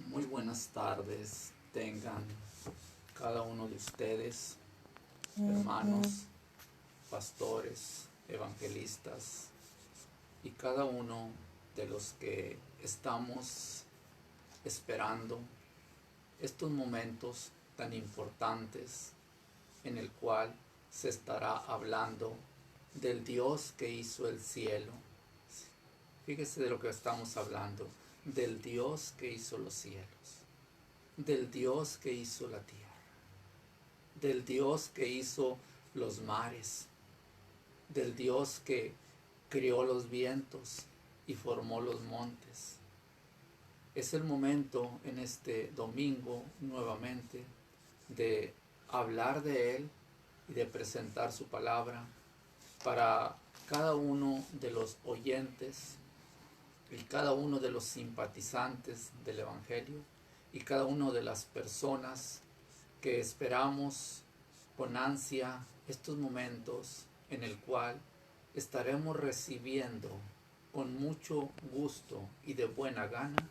Muy buenas tardes tengan cada uno de ustedes, hermanos, pastores, evangelistas y cada uno de los que estamos esperando estos momentos tan importantes en el cual se estará hablando del Dios que hizo el cielo. Fíjese de lo que estamos hablando, del Dios que hizo los cielos, del Dios que hizo la tierra, del Dios que hizo los mares, del Dios que crió los vientos y formó los montes. Es el momento en este domingo nuevamente de hablar de Él y de presentar su palabra para cada uno de los oyentes y cada uno de los simpatizantes del Evangelio y cada una de las personas que esperamos con ansia estos momentos en el cual estaremos recibiendo con mucho gusto y de buena gana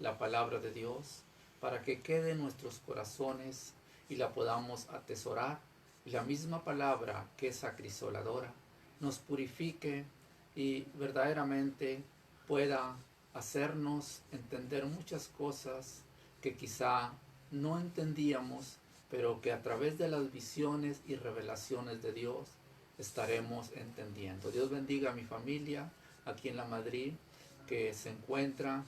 la palabra de Dios para que quede en nuestros corazones y la podamos atesorar, y la misma palabra que es acrisoladora nos purifique y verdaderamente pueda hacernos entender muchas cosas que quizá no entendíamos, pero que a través de las visiones y revelaciones de Dios estaremos entendiendo. Dios bendiga a mi familia aquí en La Madrid, que se encuentra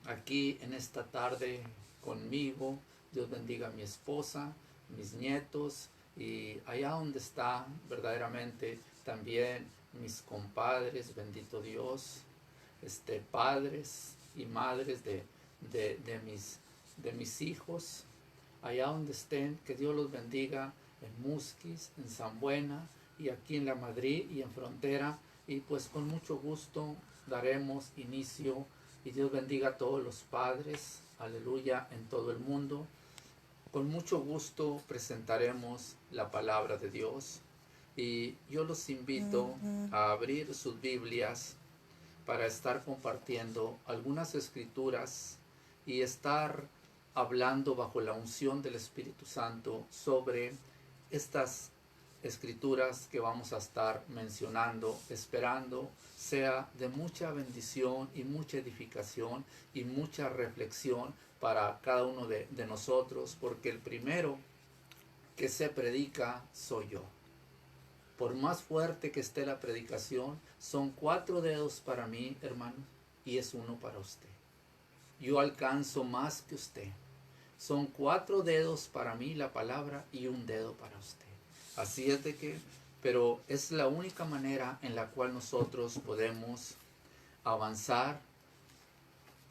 aquí en esta tarde conmigo. Dios bendiga a mi esposa, mis nietos, y allá donde está verdaderamente también mis compadres, bendito Dios, padres y madres de mis hijos, allá donde estén, que Dios los bendiga en Musquis, en San Buena y aquí en La Madrid y en Frontera, y pues con mucho gusto daremos inicio, y Dios bendiga a todos los padres, aleluya, en todo el mundo. Con mucho gusto presentaremos la palabra de Dios, y yo los invito a abrir sus Biblias para estar compartiendo algunas escrituras y estar hablando bajo la unción del Espíritu Santo sobre estas escrituras que vamos a estar mencionando, esperando sea de mucha bendición y mucha edificación y mucha reflexión para cada uno de nosotros, porque el primero que se predica soy yo. Por más fuerte que esté la predicación, son 4 dedos para mí, hermano, y es 1 para usted. Yo alcanzo más que usted. Son 4 dedos para mí la palabra y 1 dedo para usted. Así es de que, pero es la única manera en la cual nosotros podemos avanzar,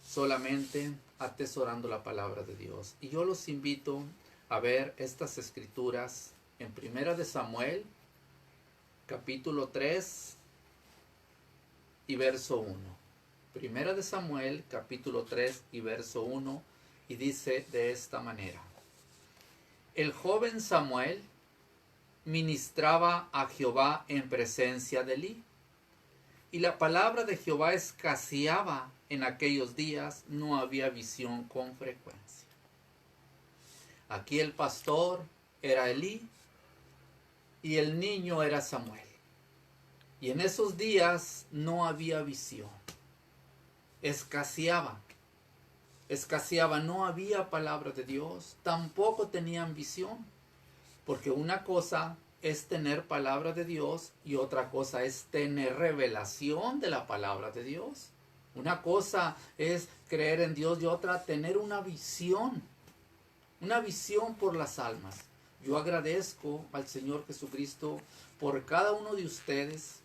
solamente atesorando la palabra de Dios. Y yo los invito a ver estas escrituras en 1 de Samuel, capítulo 3 y verso 1. 1 de Samuel, capítulo 3 y verso 1, y dice de esta manera: el joven Samuel ministraba a Jehová en presencia de Elí, y la palabra de Jehová escaseaba en aquellos días, no había visión con frecuencia. Aquí el pastor era Elí y el niño era Samuel, y en esos días no había visión, escaseaba, no había palabra de Dios, tampoco tenían visión. Porque una cosa es tener palabra de Dios y otra cosa es tener revelación de la palabra de Dios. Una cosa es creer en Dios y otra tener una visión por las almas. Yo agradezco al Señor Jesucristo por cada uno de ustedes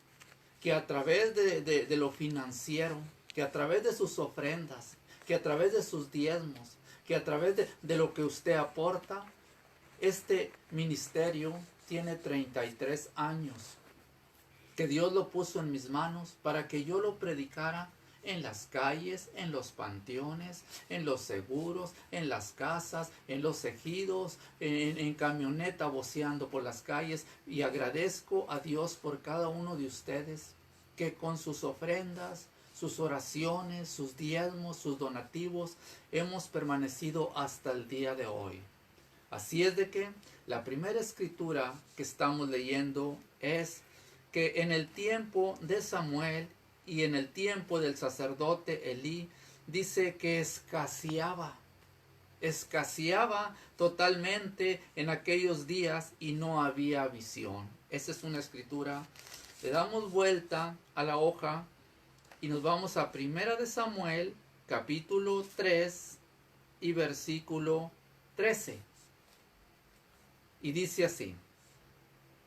que a través de lo financiero, que a través de sus ofrendas, que a través de sus diezmos, que a través de lo que usted aporta, este ministerio tiene 33 años, que Dios lo puso en mis manos para que yo lo predicara en las calles, en los panteones, en los seguros, en las casas, en los ejidos, en camioneta voceando por las calles. Y agradezco a Dios por cada uno de ustedes que con sus ofrendas, sus oraciones, sus diezmos, sus donativos, hemos permanecido hasta el día de hoy. Así es de que la primera escritura que estamos leyendo es que en el tiempo de Samuel y en el tiempo del sacerdote Elí, dice que escaseaba totalmente en aquellos días y no había visión. Esa es una escritura. Le damos vuelta a la hoja y nos vamos a Primera de Samuel, capítulo 3 y versículo 13. Y dice así: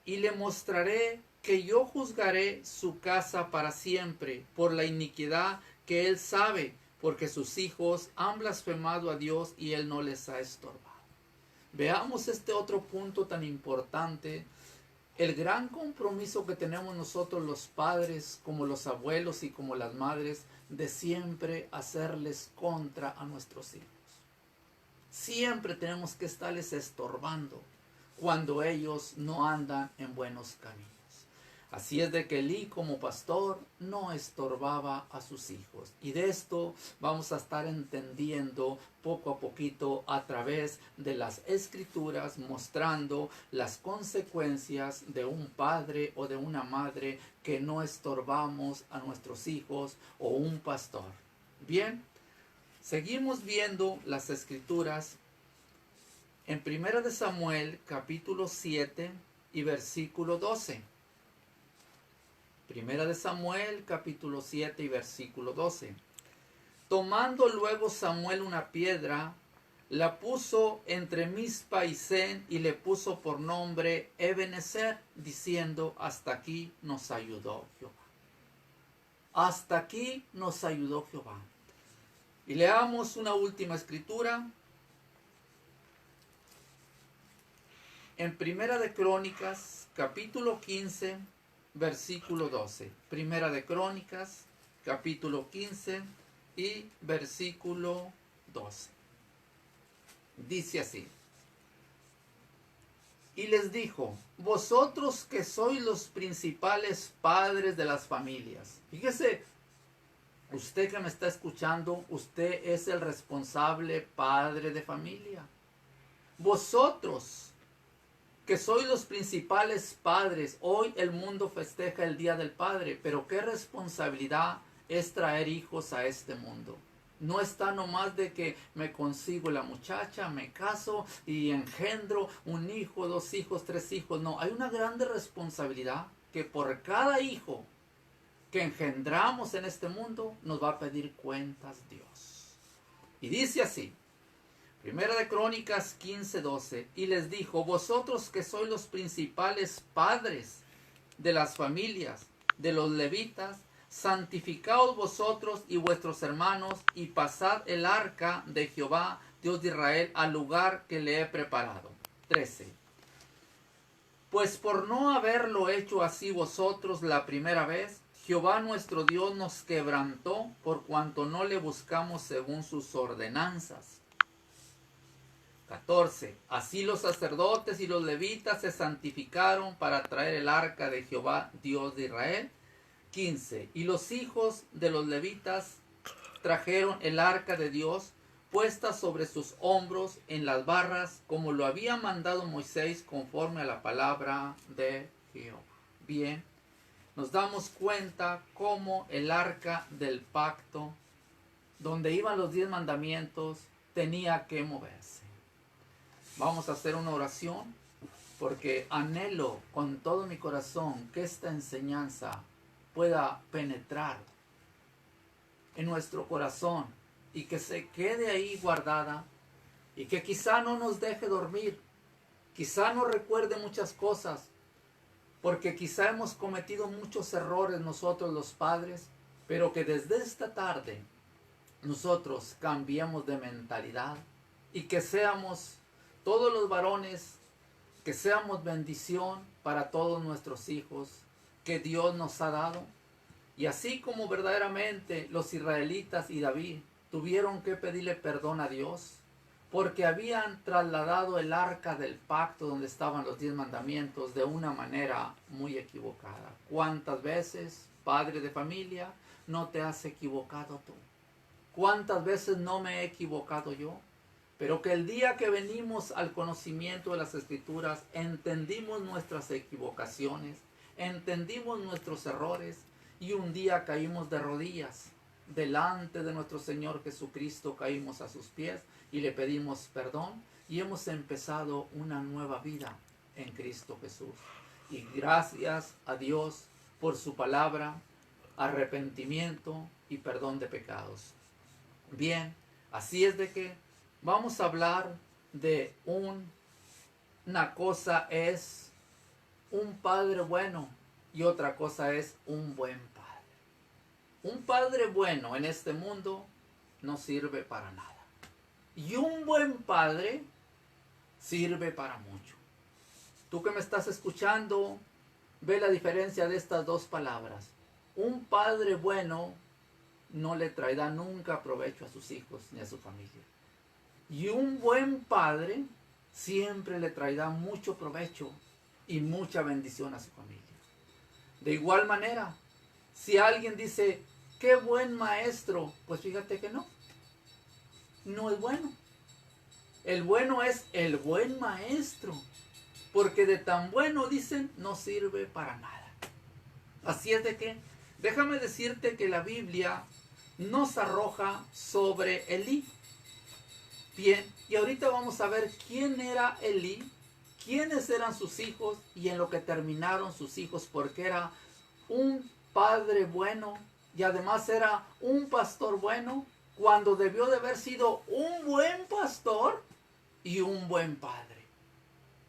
y le mostraré que yo juzgaré su casa para siempre por la iniquidad que él sabe, porque sus hijos han blasfemado a Dios y él no les ha estorbado. Veamos este otro punto tan importante, el gran compromiso que tenemos nosotros los padres, como los abuelos y como las madres, de siempre hacerles contra a nuestros hijos. Siempre tenemos que estarles estorbando cuando ellos no andan en buenos caminos. Así es de que Elí como pastor no estorbaba a sus hijos. Y de esto vamos a estar entendiendo poco a poquito a través de las escrituras, mostrando las consecuencias de un padre o de una madre que no estorbamos a nuestros hijos o un pastor. Bien, seguimos viendo las escrituras en 1 de Samuel capítulo 7 y versículo 12. 1 de Samuel capítulo 7 y versículo 12. Tomando luego Samuel una piedra, la puso entre Mizpa y Sen y le puso por nombre Ebenezer, diciendo: hasta aquí nos ayudó Jehová. Hasta aquí nos ayudó Jehová. Y leamos una última escritura. En Primera de Crónicas, capítulo 15, versículo 12. Primera de Crónicas, capítulo 15 y versículo 12. Dice así: y les dijo: vosotros que sois los principales padres de las familias. Fíjese, usted que me está escuchando, usted es el responsable padre de familia. Vosotros que sois los principales padres. Hoy el mundo festeja el Día del Padre, pero qué responsabilidad es traer hijos a este mundo. No está nomás de que me consigo la muchacha, me caso y engendro un hijo, 2 hijos, 3 hijos. No, hay una grande responsabilidad que por cada hijo que engendramos en este mundo nos va a pedir cuentas Dios. Y dice así: Primera de Crónicas 15:12, y les dijo: vosotros que sois los principales padres de las familias de los levitas, santificaos vosotros y vuestros hermanos, y pasad el arca de Jehová, Dios de Israel, al lugar que le he preparado. 13. Pues por no haberlo hecho así vosotros la primera vez, Jehová nuestro Dios nos quebrantó, por cuanto no le buscamos según sus ordenanzas. 14. Así los sacerdotes y los levitas se santificaron para traer el arca de Jehová, Dios de Israel. 15. Y los hijos de los levitas trajeron el arca de Dios puesta sobre sus hombros en las barras, como lo había mandado Moisés, conforme a la palabra de Jehová. Bien, nos damos cuenta cómo el arca del pacto, donde iban los 10 mandamientos, tenía que moverse. Vamos a hacer una oración, porque anhelo con todo mi corazón que esta enseñanza pueda penetrar en nuestro corazón y que se quede ahí guardada, y que quizá no nos deje dormir, quizá no recuerde muchas cosas, porque quizá hemos cometido muchos errores nosotros los padres, pero que desde esta tarde nosotros cambiemos de mentalidad y que seamos todos los varones, que seamos bendición para todos nuestros hijos que Dios nos ha dado. Y así como verdaderamente los israelitas y David tuvieron que pedirle perdón a Dios, porque habían trasladado el arca del pacto donde estaban los 10 mandamientos de una manera muy equivocada. ¿Cuántas veces, padre de familia, no te has equivocado tú. ¿Cuántas veces no me he equivocado yo? Pero que el día que venimos al conocimiento de las Escrituras, entendimos nuestras equivocaciones, entendimos nuestros errores y un día caímos de rodillas delante de nuestro Señor Jesucristo, caímos a sus pies y le pedimos perdón y hemos empezado una nueva vida en Cristo Jesús. Y gracias a Dios por su palabra, arrepentimiento y perdón de pecados. Bien, así es de que vamos a hablar de una cosa es un padre bueno y otra cosa es un buen padre. Un padre bueno en este mundo no sirve para nada. Y un buen padre sirve para mucho. Tú que me estás escuchando, ve la diferencia de estas dos palabras. Un padre bueno no le traerá nunca provecho a sus hijos ni a su familia. Y un buen padre siempre le traerá mucho provecho y mucha bendición a su familia. De igual manera, si alguien dice, qué buen maestro, pues fíjate que no es bueno. El bueno es el buen maestro, porque de tan bueno, dicen, no sirve para nada. Así es de que, déjame decirte que la Biblia nos arroja sobre Elí. Bien, y ahorita vamos a ver quién era Elí, quiénes eran sus hijos y en lo que terminaron sus hijos, porque era un padre bueno y además era un pastor bueno, cuando debió de haber sido un buen pastor y un buen padre.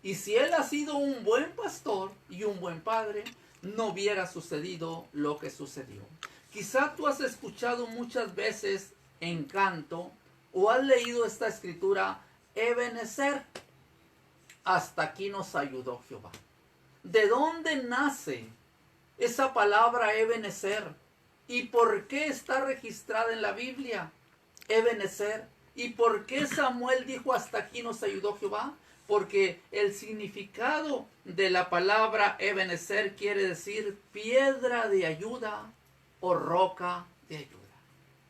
Y si él ha sido un buen pastor y un buen padre, no hubiera sucedido lo que sucedió. Quizá tú has escuchado muchas veces en canto o has leído esta escritura, Ebenezer, hasta aquí nos ayudó Jehová. ¿De dónde nace esa palabra Ebenezer? ¿Y por qué está registrada en la Biblia? Ebenezer. ¿Y por qué Samuel dijo hasta aquí nos ayudó Jehová? Porque el significado de la palabra Ebenezer quiere decir piedra de ayuda o roca de ayuda.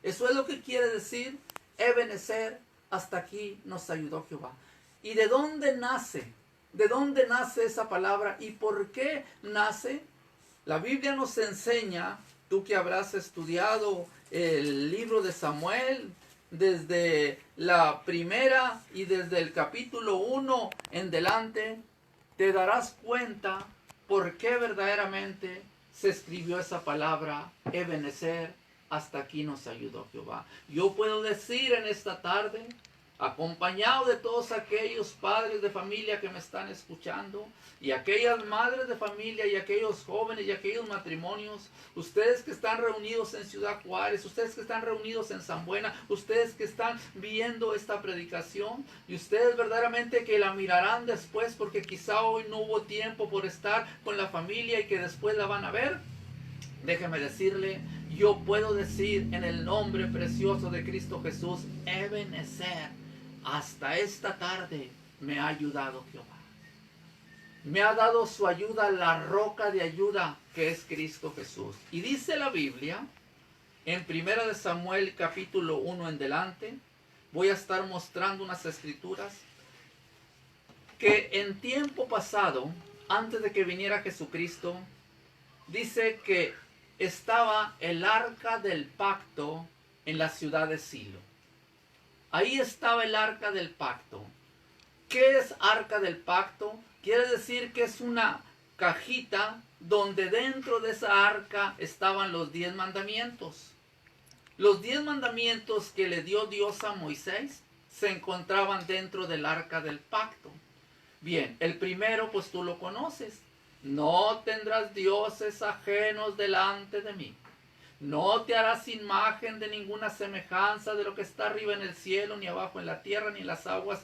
Eso es lo que quiere decir Ebenezer, hasta aquí nos ayudó Jehová. ¿Y de dónde nace? ¿De dónde nace esa palabra? ¿Y por qué nace? La Biblia nos enseña, tú que habrás estudiado el libro de Samuel, desde la primera y desde el capítulo 1 en delante, te darás cuenta por qué verdaderamente se escribió esa palabra, Ebenezer, hasta aquí nos ayudó Jehová. Yo puedo decir en esta tarde, acompañado de todos aquellos padres de familia que me están escuchando, y aquellas madres de familia, y aquellos jóvenes, y aquellos matrimonios, ustedes que están reunidos en Ciudad Juárez, ustedes que están reunidos en San Buena, ustedes que están viendo esta predicación, y ustedes verdaderamente que la mirarán después, porque quizá hoy no hubo tiempo por estar con la familia y que después la van a ver. Déjeme decirle, yo puedo decir en el nombre precioso de Cristo Jesús, Ebenezer, hasta esta tarde me ha ayudado Jehová. Me ha dado su ayuda, la roca de ayuda que es Cristo Jesús. Y dice la Biblia, en 1 de Samuel capítulo 1 en delante, voy a estar mostrando unas escrituras, que en tiempo pasado, antes de que viniera Jesucristo, dice que estaba el arca del pacto en la ciudad de Silo. Ahí estaba el arca del pacto. ¿Qué es arca del pacto? Quiere decir que es una cajita donde dentro de esa arca estaban los 10 mandamientos. Los 10 mandamientos que le dio Dios a Moisés se encontraban dentro del arca del pacto. Bien, el primero pues tú lo conoces. No tendrás dioses ajenos delante de mí. No te harás imagen de ninguna semejanza de lo que está arriba en el cielo, ni abajo en la tierra, ni en las aguas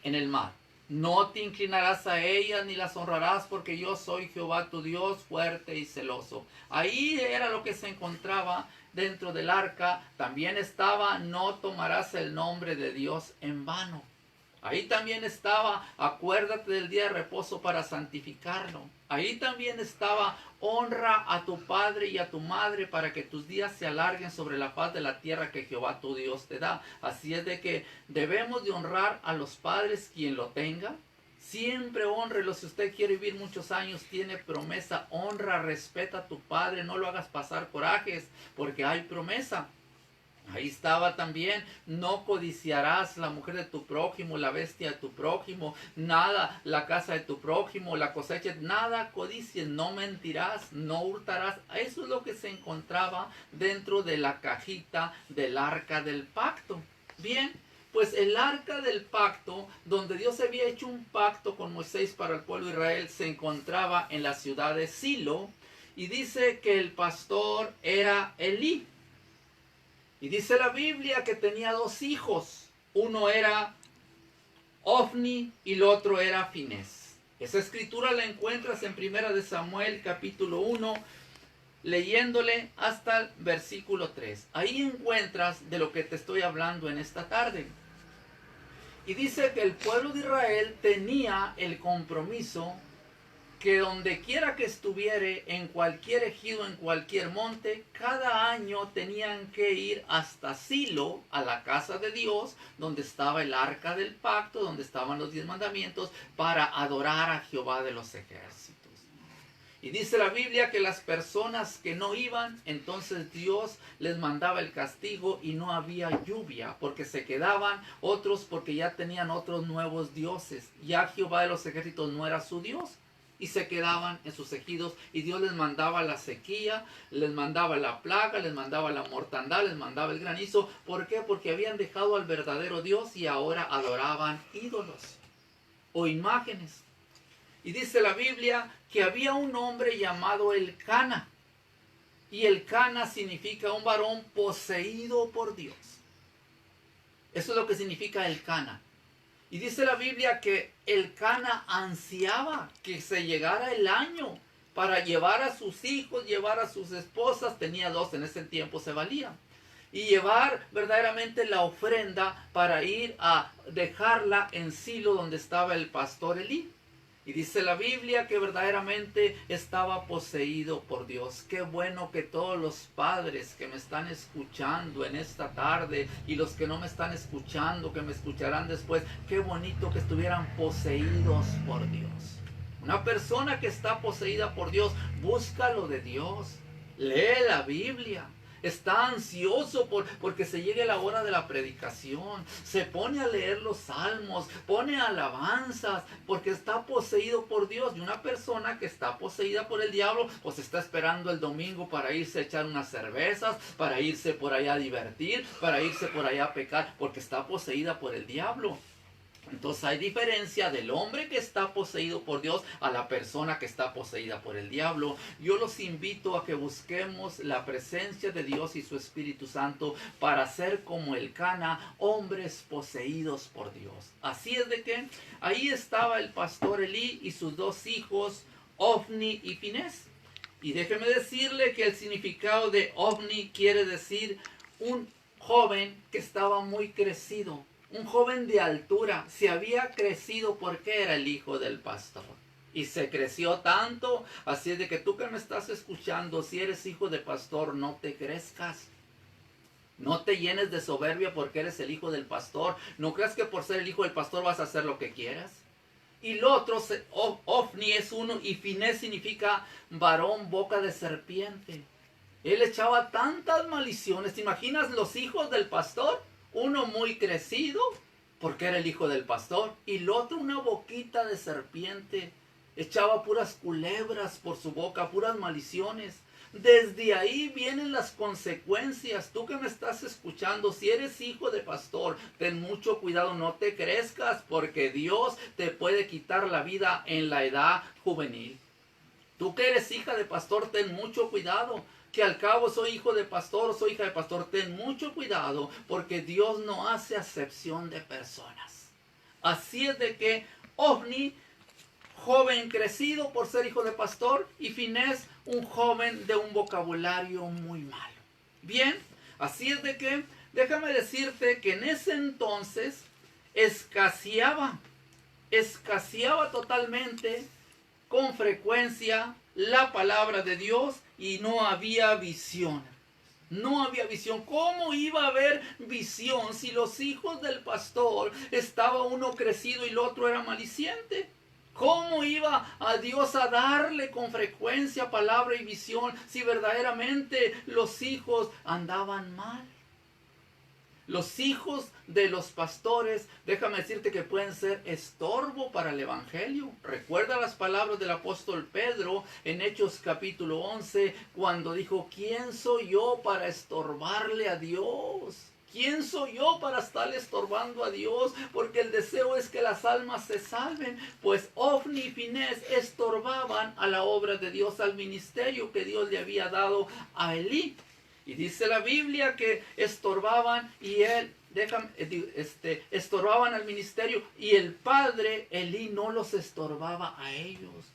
en el mar. No te inclinarás a ellas, ni las honrarás, porque yo soy Jehová tu Dios, fuerte y celoso. Ahí era lo que se encontraba dentro del arca. También estaba, no tomarás el nombre de Dios en vano. Ahí también estaba, acuérdate del día de reposo para santificarlo. Ahí también estaba, honra a tu padre y a tu madre para que tus días se alarguen sobre la faz de la tierra que Jehová tu Dios te da. Así es de que debemos de honrar a los padres, quien lo tenga. Siempre honrelo. Si usted quiere vivir muchos años, tiene promesa, honra, respeta a tu padre, no lo hagas pasar corajes, porque hay promesa. Ahí estaba también, no codiciarás la mujer de tu prójimo, la bestia de tu prójimo, nada, la casa de tu prójimo, la cosecha, nada codicies, no mentirás, no hurtarás. Eso es lo que se encontraba dentro de la cajita del arca del pacto. Bien, pues el arca del pacto, donde Dios había hecho un pacto con Moisés para el pueblo de Israel, se encontraba en la ciudad de Silo, y dice que el pastor era Elí. Y dice la Biblia que tenía 2 hijos. Uno era Ofni y el otro era Finés. Esa escritura la encuentras en 1 Samuel capítulo 1, leyéndole hasta el versículo 3. Ahí encuentras de lo que te estoy hablando en esta tarde. Y dice que el pueblo de Israel tenía el compromiso que donde quiera que estuviere, en cualquier ejido, en cualquier monte, cada año tenían que ir hasta Silo, a la casa de Dios, donde estaba el arca del pacto, donde estaban los 10 mandamientos, para adorar a Jehová de los ejércitos. Y dice la Biblia que las personas que no iban, entonces Dios les mandaba el castigo y no había lluvia, porque se quedaban, otros porque ya tenían otros nuevos dioses. Ya Jehová de los ejércitos no era su Dios. Y se quedaban en sus ejidos, y Dios les mandaba la sequía, les mandaba la plaga, les mandaba la mortandad, les mandaba el granizo. ¿Por qué? Porque habían dejado al verdadero Dios y ahora adoraban ídolos o imágenes. Y dice la Biblia que había un hombre llamado Elcana, y Elcana significa un varón poseído por Dios. Eso es lo que significa Elcana. Y dice la Biblia que Elcana ansiaba que se llegara el año para llevar a sus hijos, llevar a sus esposas, tenía 2 en ese tiempo, se valían, y llevar verdaderamente la ofrenda para ir a dejarla en Silo donde estaba el pastor Elí. Y dice la Biblia que verdaderamente estaba poseído por Dios. Qué bueno que todos los padres que me están escuchando en esta tarde y los que no me están escuchando, que me escucharán después, qué bonito que estuvieran poseídos por Dios. Una persona que está poseída por Dios, busca lo de Dios, lee la Biblia. Está ansioso porque se llegue la hora de la predicación. Se pone a leer los salmos, pone alabanzas, porque está poseído por Dios. Y una persona que está poseída por el diablo, pues está esperando el domingo para irse a echar unas cervezas, para irse por allá a divertir, para irse por allá a pecar, porque está poseída por el diablo. Entonces hay diferencia del hombre que está poseído por Dios a la persona que está poseída por el diablo. Yo los invito a que busquemos la presencia de Dios y su Espíritu Santo para ser como Elcana, hombres poseídos por Dios. Así es de que ahí estaba el pastor Elí y sus 2 hijos, Ofni y Finés. Y déjeme decirle que el significado de Ofni quiere decir un joven que estaba muy crecido. Un joven de altura, se había crecido porque era el hijo del pastor. Y se creció tanto, así es de que tú que me estás escuchando, si eres hijo de pastor, no te crezcas. No te llenes de soberbia porque eres el hijo del pastor. No creas que por ser el hijo del pastor vas a hacer lo que quieras. Y lo otro, Ofni es uno y Finés significa varón boca de serpiente. Él echaba tantas maldiciones. ¿Te imaginas los hijos del pastor? Uno muy crecido, porque era el hijo del pastor, y el otro una boquita de serpiente. Echaba puras culebras por su boca, puras maldiciones. Desde ahí vienen las consecuencias. Tú que me estás escuchando, si eres hijo de pastor, ten mucho cuidado, no te crezcas, porque Dios te puede quitar la vida en la edad juvenil. Tú que eres hija de pastor, ten mucho cuidado. Que al cabo soy hijo de pastor o soy hija de pastor, ten mucho cuidado, porque Dios no hace acepción de personas. Así es de que Ofni, joven crecido por ser hijo de pastor, y Finés, un joven de un vocabulario muy malo. Bien, así es de que, déjame decirte que en ese entonces, escaseaba totalmente, con frecuencia, la palabra de Dios y no había visión. No había visión. ¿Cómo iba a haber visión si los hijos del pastor estaba uno crecido y el otro era maliciente? ¿Cómo iba a Dios a darle con frecuencia palabra y visión si verdaderamente los hijos andaban mal? Los hijos de los pastores, déjame decirte que pueden ser estorbo para el evangelio. Recuerda las palabras del apóstol Pedro en Hechos capítulo 11, cuando dijo: ¿quién soy yo para estorbarle a Dios? ¿Quién soy yo para estar estorbando a Dios? Porque el deseo es que las almas se salven. Pues Ofni y Finés estorbaban a la obra de Dios, al ministerio que Dios le había dado a Elí. Y dice la Biblia que estorbaban estorbaban al ministerio, y el padre Elí no los estorbaba a ellos.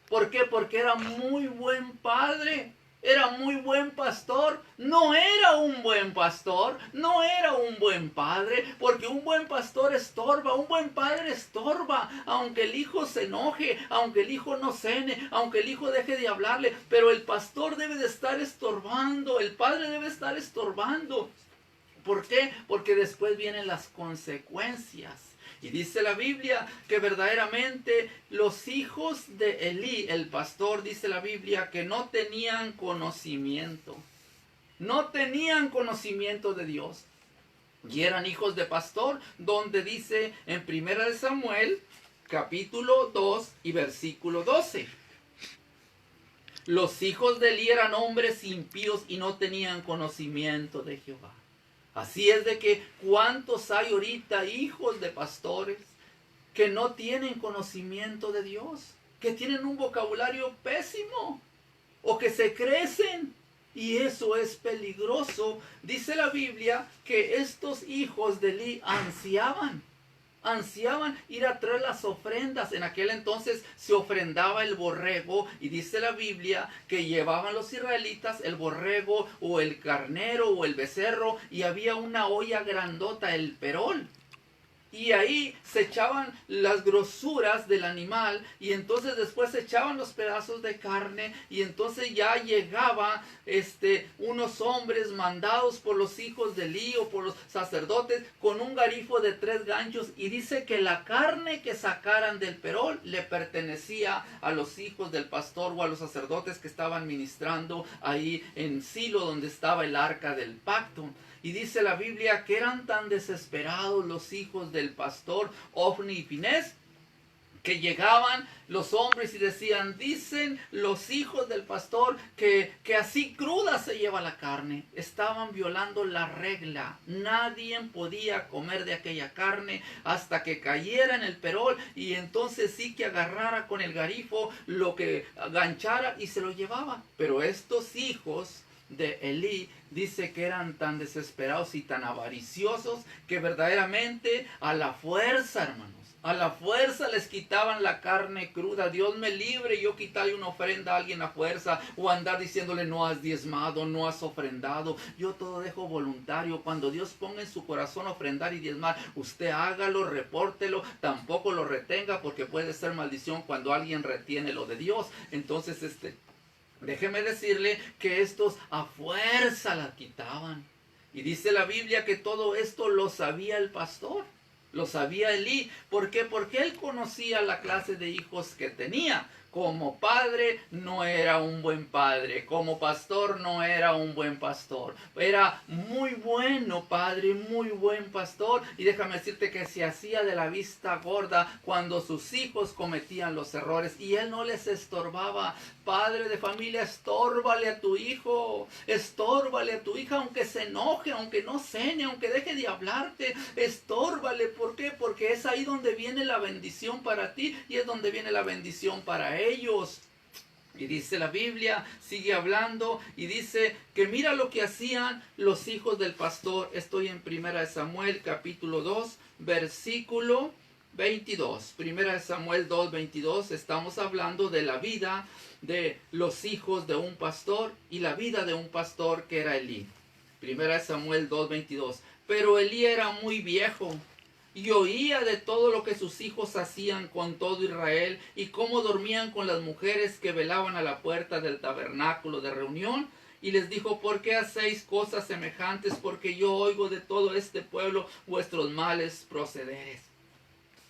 ¿Por qué? Porque era muy buen padre. Era muy buen pastor. No era un buen pastor, no era un buen padre, porque un buen pastor estorba, un buen padre estorba, aunque el hijo se enoje, aunque el hijo no cene, aunque el hijo deje de hablarle, pero el pastor debe de estar estorbando, el padre debe estar estorbando. ¿Por qué? Porque después vienen las consecuencias. Y dice la Biblia que verdaderamente los hijos de Elí, el pastor, dice la Biblia que no tenían conocimiento. No tenían conocimiento de Dios. Y eran hijos de pastor, donde dice en 1 Samuel, capítulo 2 y versículo 12. Los hijos de Elí eran hombres impíos y no tenían conocimiento de Jehová. Así es de que ¿cuántos hay ahorita hijos de pastores que no tienen conocimiento de Dios? Que tienen un vocabulario pésimo o que se crecen, y eso es peligroso. Dice la Biblia que estos hijos de Elí ansiaban ir a traer las ofrendas. En aquel entonces se ofrendaba el borrego, y dice la Biblia que llevaban los israelitas el borrego o el carnero o el becerro, y había una olla grandota, el perol, y ahí se echaban las grosuras del animal, y entonces después se echaban los pedazos de carne, y entonces ya llegaba unos hombres mandados por los hijos de Elí o por los sacerdotes con un garifo de 3 ganchos, y dice que la carne que sacaran del perol le pertenecía a los hijos del pastor o a los sacerdotes que estaban ministrando ahí en Silo, donde estaba el arca del pacto. Y dice la Biblia que eran tan desesperados los hijos del pastor Ofni y Finés, que llegaban los hombres y decían: dicen los hijos del pastor que así cruda se lleva la carne. Estaban violando la regla. Nadie podía comer de aquella carne hasta que cayera en el perol, y entonces sí que agarrara con el garifo lo que ganchara y se lo llevaba. Pero estos hijos de Elí dice que eran tan desesperados y tan avariciosos que verdaderamente a la fuerza, hermanos, a la fuerza les quitaban la carne cruda. Dios me libre yo quitarle una ofrenda a alguien a fuerza, o andar diciéndole: no has diezmado, no has ofrendado. Yo todo dejo voluntario. Cuando Dios ponga en su corazón ofrendar y diezmar, usted hágalo, repórtelo, tampoco lo retenga, porque puede ser maldición cuando alguien retiene lo de Dios. Entonces déjeme decirle que estos a fuerza la quitaban. Y dice la Biblia que todo esto lo sabía el pastor, lo sabía Elí. ¿Por qué? Porque él conocía la clase de hijos que tenía. Como padre no era un buen padre, como pastor no era un buen pastor. Era muy bueno padre, muy buen pastor, y déjame decirte que se hacía de la vista gorda cuando sus hijos cometían los errores, y él no les estorbaba. Padre de familia, estórbale a tu hijo, estórbale a tu hija, aunque se enoje, aunque no cene, aunque deje de hablarte, estórbale. ¿Por qué? Porque es ahí donde viene la bendición para ti, y es donde viene la bendición para ellos. Y dice la Biblia, sigue hablando, y dice que mira lo que hacían los hijos del pastor. Estoy en 1 Samuel capítulo 2, versículo 22. 1 Samuel 2, 22. Estamos hablando de la vida de los hijos de un pastor y la vida de un pastor que era Elí. 1 Samuel 2, 22. Pero Elí era muy viejo, y oía de todo lo que sus hijos hacían con todo Israel y cómo dormían con las mujeres que velaban a la puerta del tabernáculo de reunión. Y les dijo: ¿por qué hacéis cosas semejantes? Porque yo oigo de todo este pueblo vuestros males procederes.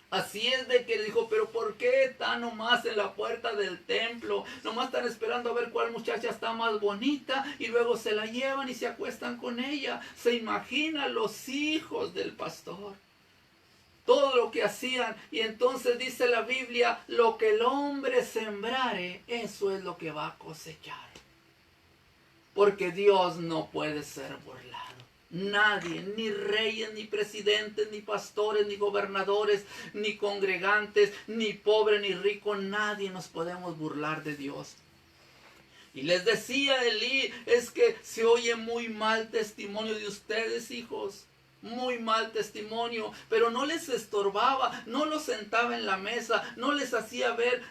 Así es de que dijo: pero ¿por qué están nomás en la puerta del templo? Nomás están esperando a ver cuál muchacha está más bonita y luego se la llevan y se acuestan con ella. Se imaginan los hijos del pastor, todo lo que hacían. Y entonces dice la Biblia: lo que el hombre sembrare, eso es lo que va a cosechar. Porque Dios no puede ser burlado. Nadie, ni reyes, ni presidentes, ni pastores, ni gobernadores, ni congregantes, ni pobre, ni rico, nadie nos podemos burlar de Dios. Y les decía Elí: es que se oye muy mal testimonio de ustedes, hijos. Muy mal testimonio, pero no les estorbaba, no los sentaba en la mesa, no les hacía ver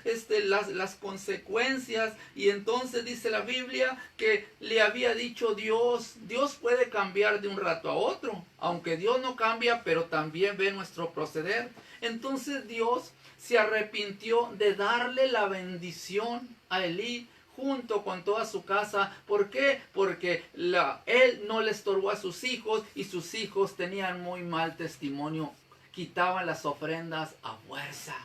las consecuencias. Y entonces dice la Biblia que le había dicho Dios: Dios puede cambiar de un rato a otro, aunque Dios no cambia, pero también ve nuestro proceder. Entonces Dios se arrepintió de darle la bendición a Elí junto con toda su casa. ¿Por qué? Porque él no le estorbó a sus hijos, y sus hijos tenían muy mal testimonio, quitaban las ofrendas a fuerza.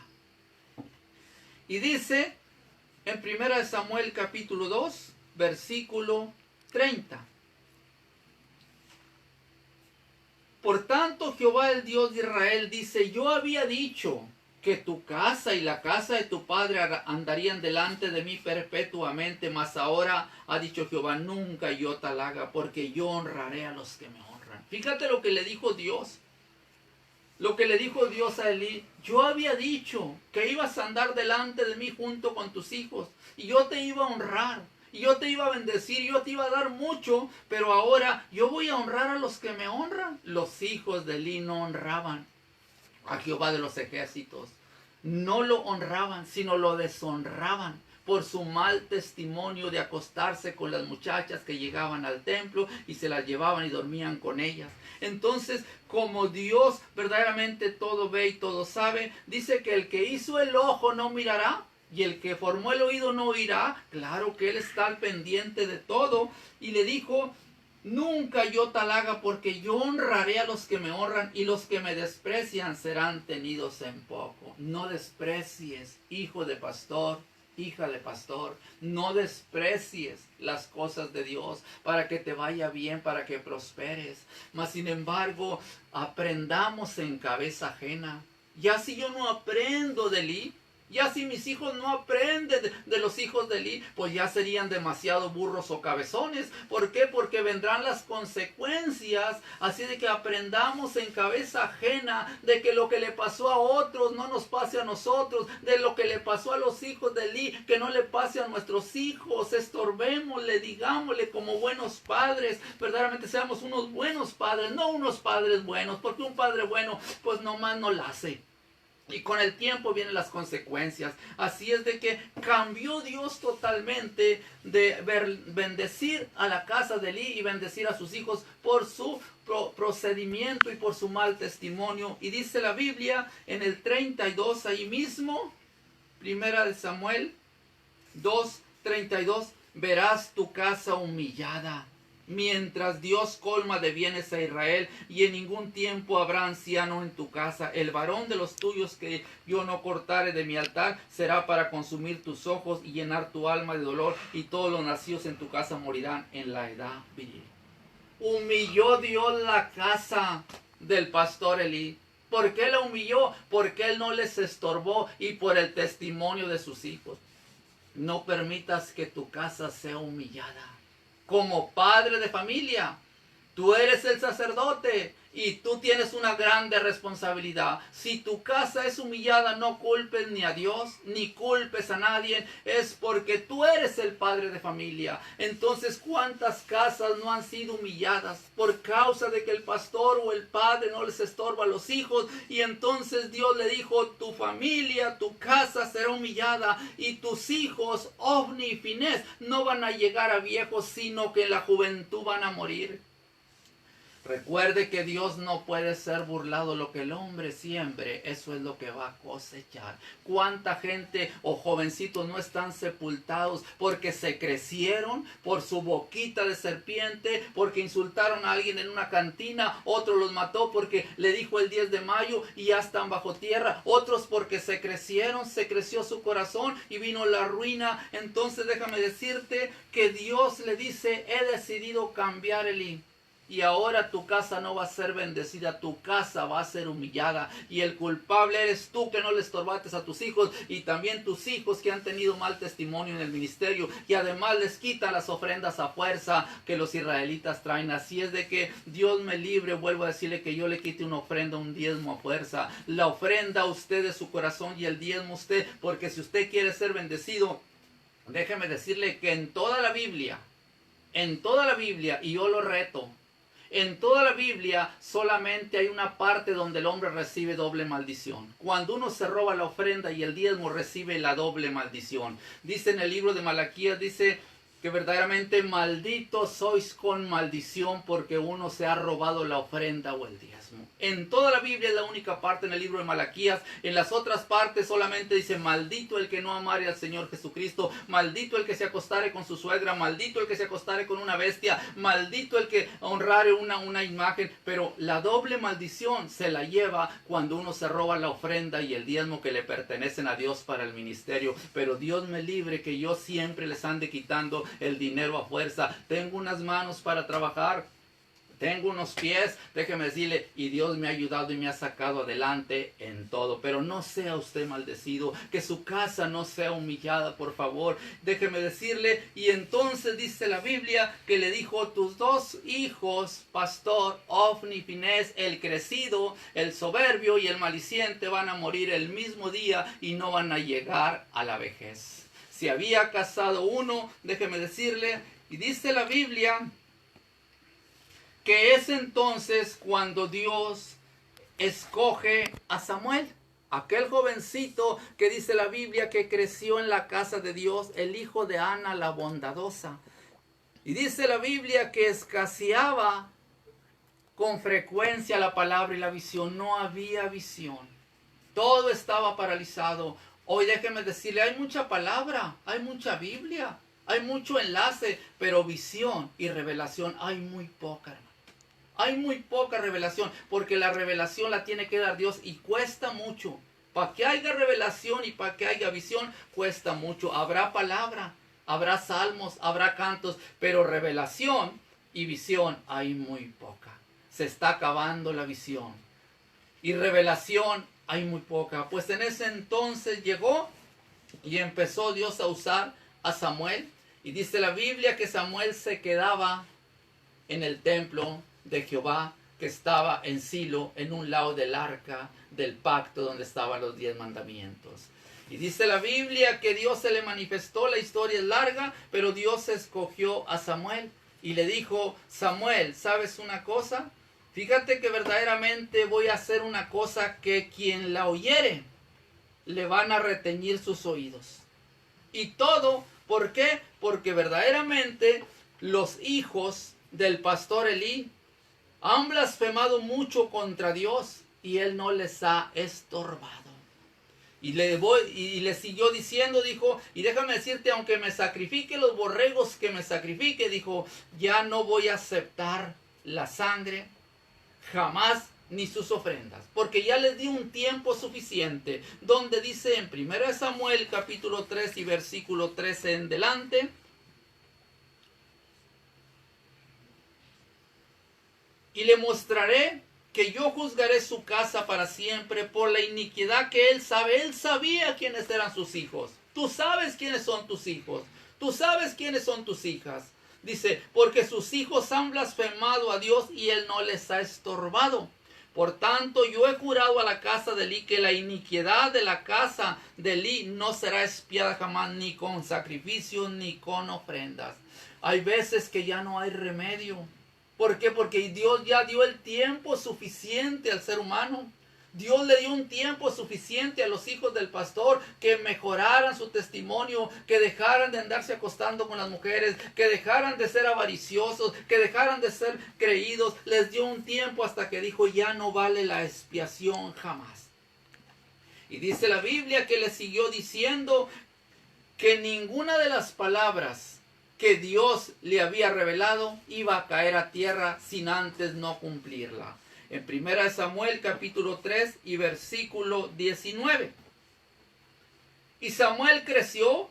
Y dice en 1 Samuel capítulo 2, versículo 30: por tanto Jehová el Dios de Israel dice: yo había dicho que tu casa y la casa de tu padre andarían delante de mí perpetuamente, mas ahora ha dicho Jehová: nunca yo tal haga, porque yo honraré a los que me honran. Fíjate lo que le dijo Dios. Lo que le dijo Dios a Elí: yo había dicho que ibas a andar delante de mí junto con tus hijos, y yo te iba a honrar, y yo te iba a bendecir, y yo te iba a dar mucho, pero ahora yo voy a honrar a los que me honran. Los hijos de Elí no honraban a Jehová de los ejércitos. No lo honraban, sino lo deshonraban por su mal testimonio de acostarse con las muchachas que llegaban al templo y se las llevaban y dormían con ellas. Entonces, como Dios verdaderamente todo ve y todo sabe, dice que el que hizo el ojo no mirará, y el que formó el oído no oirá. Claro que Él está al pendiente de todo. Y le dijo: nunca yo tal haga, porque yo honraré a los que me honran, y los que me desprecian serán tenidos en poco. No desprecies, hijo de pastor, hija de pastor, no desprecies las cosas de Dios, para que te vaya bien, para que prosperes. Mas sin embargo, aprendamos en cabeza ajena. Ya si yo no aprendo de Elí, ya si mis hijos no aprenden de los hijos de Elí, pues ya serían demasiado burros o cabezones. ¿Por qué? Porque vendrán las consecuencias. Así de que aprendamos en cabeza ajena de que lo que le pasó a otros no nos pase a nosotros. De lo que le pasó a los hijos de Elí, que no le pase a nuestros hijos. Estorbémosle, digámosle como buenos padres. Verdaderamente seamos unos buenos padres, no unos padres buenos. Porque un padre bueno, pues nomás no la hace. Y con el tiempo vienen las consecuencias. Así es de que cambió Dios totalmente de bendecir a la casa de Elí y bendecir a sus hijos por su procedimiento y por su mal testimonio. Y dice la Biblia en el 32, ahí mismo, 1 Samuel 2:32: verás tu casa humillada, mientras Dios colma de bienes a Israel, y en ningún tiempo habrá anciano en tu casa. El varón de los tuyos que yo no cortare de mi altar será para consumir tus ojos y llenar tu alma de dolor, y todos los nacidos en tu casa morirán en la edad viril. Humilló Dios la casa del pastor Elí. ¿Por qué la humilló? Porque él no les estorbó, y por el testimonio de sus hijos. No permitas que tu casa sea humillada. Como padre de familia, tú eres el sacerdote y tú tienes una grande responsabilidad. Si tu casa es humillada, no culpes ni a Dios, ni culpes a nadie. Es porque tú eres el padre de familia. Entonces, ¿cuántas casas no han sido humilladas por causa de que el pastor o el padre no les estorba a los hijos? Y entonces Dios le dijo: tu familia, tu casa será humillada, y tus hijos, Ofni y Finés, no van a llegar a viejos, sino que en la juventud van a morir. Recuerde que Dios no puede ser burlado. Lo que el hombre siembre, eso es lo que va a cosechar. ¿Cuánta gente o jovencitos no están sepultados porque se crecieron por su boquita de serpiente, porque insultaron a alguien en una cantina, otro los mató porque le dijo el 10 de mayo y ya están bajo tierra, otros porque se crecieron, se creció su corazón y vino la ruina? Entonces déjame decirte que Dios le dice, he decidido cambiar y ahora tu casa no va a ser bendecida, tu casa va a ser humillada. Y el culpable eres tú, que no le estorbaste a tus hijos, y también tus hijos que han tenido mal testimonio en el ministerio. Y además les quitan las ofrendas a fuerza que los israelitas traen. Así es de que Dios me libre, vuelvo a decirle, que yo le quite una ofrenda, un diezmo a fuerza. La ofrenda a usted de su corazón y el diezmo a usted, porque si usted quiere ser bendecido, déjeme decirle que en toda la Biblia, y yo lo reto, en toda la Biblia solamente hay una parte donde el hombre recibe doble maldición. Cuando uno se roba la ofrenda y el diezmo, recibe la doble maldición. Dice en el libro de Malaquías, dice que verdaderamente malditos sois con maldición porque uno se ha robado la ofrenda o el diezmo. En toda la Biblia es la única parte en el libro de Malaquías. En las otras partes solamente dice, maldito el que no amare al Señor Jesucristo, maldito el que se acostare con su suegra, maldito el que se acostare con una bestia, maldito el que honrare una imagen. Pero la doble maldición se la lleva cuando uno se roba la ofrenda y el diezmo que le pertenecen a Dios para el ministerio. Pero Dios me libre que yo siempre les ande quitando el dinero a fuerza. Tengo unas manos para trabajar, tengo unos pies, déjeme decirle, y Dios me ha ayudado y me ha sacado adelante en todo. Pero no sea usted maldecido, que su casa no sea humillada, por favor, déjeme decirle. Y entonces dice la Biblia que le dijo, tus dos hijos, pastor, Ofni y Finés, el crecido, el soberbio y el maliciente, van a morir el mismo día y no van a llegar a la vejez. Se había casado uno, déjeme decirle, y dice la Biblia que es entonces cuando Dios escoge a Samuel, aquel jovencito que dice la Biblia que creció en la casa de Dios, el hijo de Ana la bondadosa. Y dice la Biblia que escaseaba con frecuencia la palabra y la visión. No había visión, todo estaba paralizado. Hoy déjeme decirle, hay mucha palabra, hay mucha Biblia, hay mucho enlace, pero visión y revelación hay muy poca, hermano. Hay muy poca revelación, porque la revelación la tiene que dar Dios y cuesta mucho. Para que haya revelación y para que haya visión, cuesta mucho. Habrá palabra, habrá salmos, habrá cantos, pero revelación y visión hay muy poca. Se está acabando la visión. Y revelación hay muy poca. Pues en ese entonces llegó y empezó Dios a usar a Samuel. Y dice la Biblia que Samuel se quedaba en el templo de Jehová, que estaba en Silo, en un lado del arca del pacto donde estaban los 10 mandamientos. Y dice la Biblia que Dios se le manifestó, la historia es larga, pero Dios escogió a Samuel y le dijo, Samuel, ¿sabes una cosa? Fíjate que verdaderamente voy a hacer una cosa que quien la oyere le van a reteñir sus oídos. Y todo, ¿por qué? Porque verdaderamente los hijos del pastor Elí han blasfemado mucho contra Dios y él no les ha estorbado. Y le siguió diciendo, dijo, y déjame decirte, aunque me sacrifique los borregos que me sacrifique, dijo, ya no voy a aceptar la sangre jamás ni sus ofrendas, porque ya les di un tiempo suficiente, donde dice en 1 Samuel capítulo 3 y versículo 13 en delante, y le mostraré que yo juzgaré su casa para siempre por la iniquidad que él sabe. Él sabía quiénes eran sus hijos. Tú sabes quiénes son tus hijos. Tú sabes quiénes son tus hijas. Dice, porque sus hijos han blasfemado a Dios y él no les ha estorbado. Por tanto, yo he jurado a la casa de Elí que la iniquidad de la casa de Elí no será expiada jamás, ni con sacrificios ni con ofrendas. Hay veces que ya no hay remedio. ¿Por qué? Porque Dios ya dio el tiempo suficiente al ser humano. Dios le dio un tiempo suficiente a los hijos del pastor que mejoraran su testimonio, que dejaran de andarse acostando con las mujeres, que dejaran de ser avariciosos, que dejaran de ser creídos. Les dio un tiempo hasta que dijo, ya no vale la expiación jamás. Y dice la Biblia que le siguió diciendo que ninguna de las palabras que Dios le había revelado iba a caer a tierra sin antes no cumplirla. En 1 Samuel capítulo 3 y versículo 19. Y Samuel creció,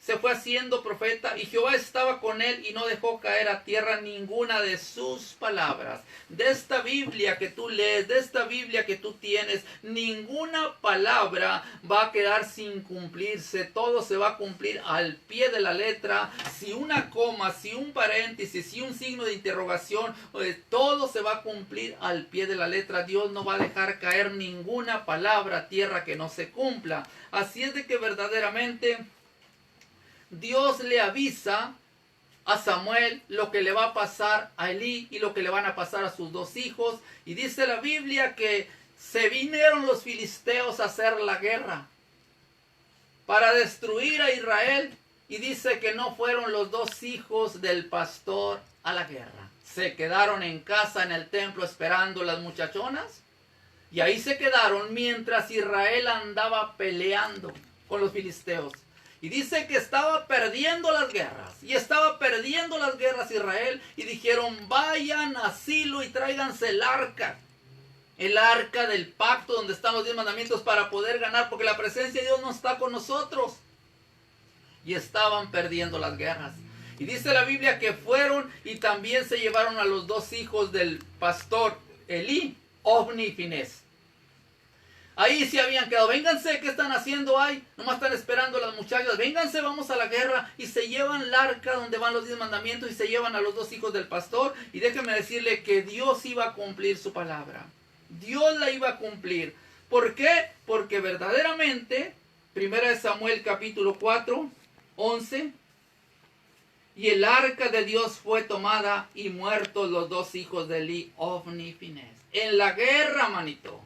se fue haciendo profeta, y Jehová estaba con él y no dejó caer a tierra ninguna de sus palabras. De esta Biblia que tú lees, de esta Biblia que tú tienes, ninguna palabra va a quedar sin cumplirse. Todo se va a cumplir al pie de la letra. Si una coma, si un paréntesis, si un signo de interrogación, todo se va a cumplir al pie de la letra. Dios no va a dejar caer ninguna palabra a tierra que no se cumpla. Así es de que verdaderamente Dios le avisa a Samuel lo que le va a pasar a Elí y lo que le van a pasar a sus dos hijos. Y dice la Biblia que se vinieron los filisteos a hacer la guerra para destruir a Israel. Y dice que no fueron los dos hijos del pastor a la guerra. Se quedaron en casa en el templo esperando las muchachonas. Y ahí se quedaron mientras Israel andaba peleando con los filisteos. Y dice que estaba perdiendo las guerras. Y estaba perdiendo las guerras Israel. Y dijeron, vayan a Silo y tráiganse el arca. El arca del pacto donde están los 10 mandamientos para poder ganar. Porque la presencia de Dios no está con nosotros. Y estaban perdiendo las guerras. Y dice la Biblia que fueron y también se llevaron a los dos hijos del pastor Elí, Ofni y Finés. Ahí se habían quedado. Vénganse, ¿qué están haciendo ahí? Nomás están esperando las muchachas. Vénganse, vamos a la guerra. Y se llevan el arca donde van los 10 mandamientos y se llevan a los dos hijos del pastor. Y déjeme decirle que Dios iba a cumplir su palabra. Dios la iba a cumplir. ¿Por qué? Porque verdaderamente, 1 Samuel capítulo 4, 11. Y el arca de Dios fue tomada y muertos los dos hijos de Elí, Ofni y Finés. En la guerra, manito.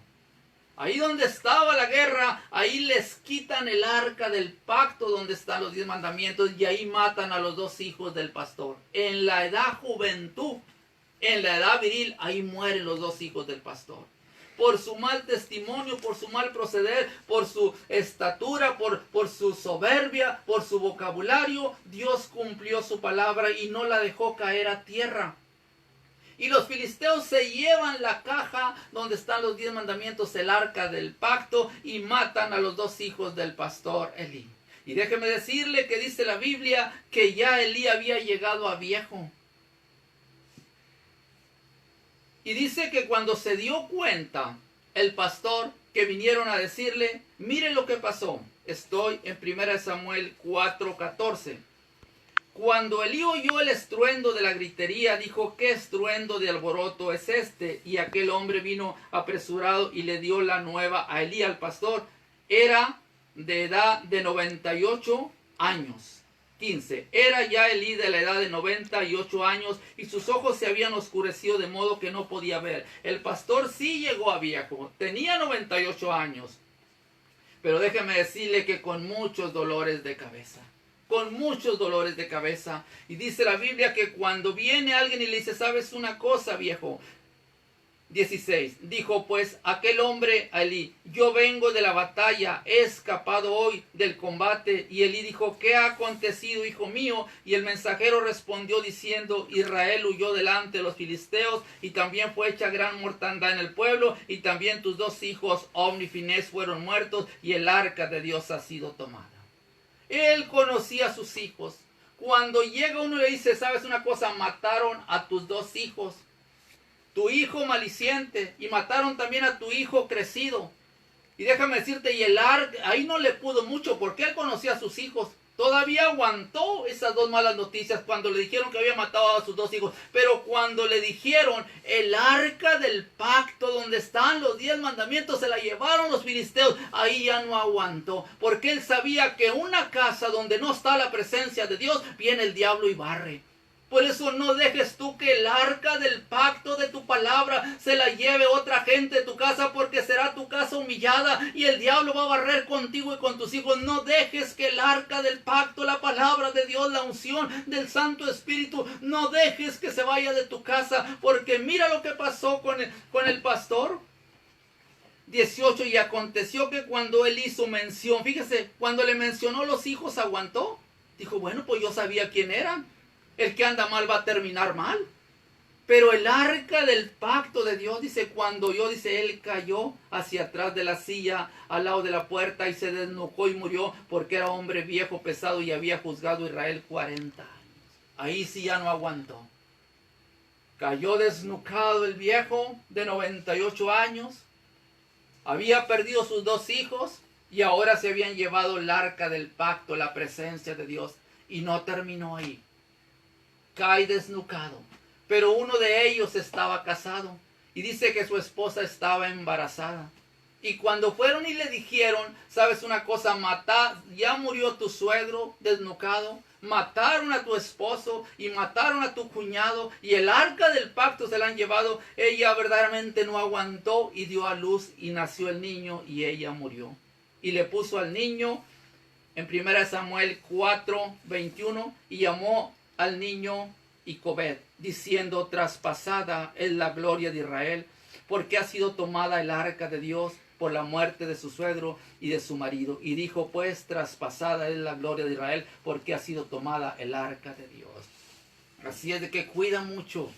Ahí donde estaba la guerra, ahí les quitan el arca del pacto donde están los 10 mandamientos y ahí matan a los dos hijos del pastor. En la edad juventud, en la edad viril, ahí mueren los dos hijos del pastor. Por su mal testimonio, por su mal proceder, por su estatura, por su soberbia, por su vocabulario, Dios cumplió su palabra y no la dejó caer a tierra. Y los filisteos se llevan la caja donde están los 10 mandamientos, el arca del pacto, y matan a los dos hijos del pastor Elí. Y déjeme decirle que dice la Biblia que ya Elí había llegado a viejo. Y dice que cuando se dio cuenta el pastor que vinieron a decirle, mire lo que pasó. Estoy en 1 Samuel 4:14. Cuando Elí oyó el estruendo de la gritería, dijo, ¿qué estruendo de alboroto es este? Y aquel hombre vino apresurado y le dio la nueva a Elí, al pastor. Era de edad de 98 años. 15. Era ya Elí de la edad de 98 años y sus ojos se habían oscurecido de modo que no podía ver. El pastor sí llegó a viejo, tenía 98 años. Pero déjeme decirle que con muchos dolores de cabeza. Con muchos dolores de cabeza. Y dice la Biblia que cuando viene alguien y le dice, ¿sabes una cosa, viejo? 16. Dijo pues aquel hombre a Elí, yo vengo de la batalla, he escapado hoy del combate. Y Elí dijo, ¿qué ha acontecido, hijo mío? Y el mensajero respondió diciendo, Israel huyó delante de los filisteos y también fue hecha gran mortandad en el pueblo y también tus dos hijos, Ofni y Finés, fueron muertos y el arca de Dios ha sido tomada. Él conocía a sus hijos. Cuando llega uno y le dice, ¿sabes una cosa? Mataron a tus dos hijos. Tu hijo maliciente. Y mataron también a tu hijo crecido. Y déjame decirte, y el arca, ahí no le pudo mucho porque él conocía a sus hijos. Todavía aguantó esas dos malas noticias cuando le dijeron que había matado a sus dos hijos. Pero cuando le dijeron el arca del pacto donde están los 10 mandamientos se la llevaron los filisteos, ahí ya no aguantó. Porque él sabía que una casa donde no está la presencia de Dios viene el diablo y barre. Por eso no dejes tú que el arca del pacto de tu palabra se la lleve otra gente de tu casa, porque será tu casa humillada y el diablo va a barrer contigo y con tus hijos. No dejes que el arca del pacto, la palabra de Dios, la unción del Santo Espíritu, no dejes que se vaya de tu casa, porque mira lo que pasó con el pastor. 18, y aconteció que cuando él hizo mención, fíjese, cuando le mencionó los hijos, aguantó. Dijo, bueno, pues yo sabía quién eran. El que anda mal va a terminar mal. Pero el arca del pacto de Dios, dice, cuando yo, dice, él cayó hacia atrás de la silla, al lado de la puerta, y se desnucó y murió, porque era hombre viejo, pesado, y había juzgado a Israel 40 años. Ahí sí ya no aguantó. Cayó desnucado el viejo de 98 años. Había perdido sus 2 hijos, y ahora se habían llevado el arca del pacto, la presencia de Dios. Y no terminó ahí. Cae desnucado. Pero uno de ellos estaba casado. Y dice que su esposa estaba embarazada. Y cuando fueron y le dijeron, ¿sabes una cosa? Ya murió tu suegro desnucado. Mataron a tu esposo y mataron a tu cuñado. Y el arca del pacto se la han llevado. Ella verdaderamente no aguantó y dio a luz y nació el niño y ella murió. Y le puso al niño en 1 Samuel 4:21 y llamó al niño Icobed, diciendo, traspasada es la gloria de Israel, porque ha sido tomada el arca de Dios por la muerte de su suegro y de su marido. Y dijo, pues, traspasada es la gloria de Israel, porque ha sido tomada el arca de Dios. Así es de que cuida mucho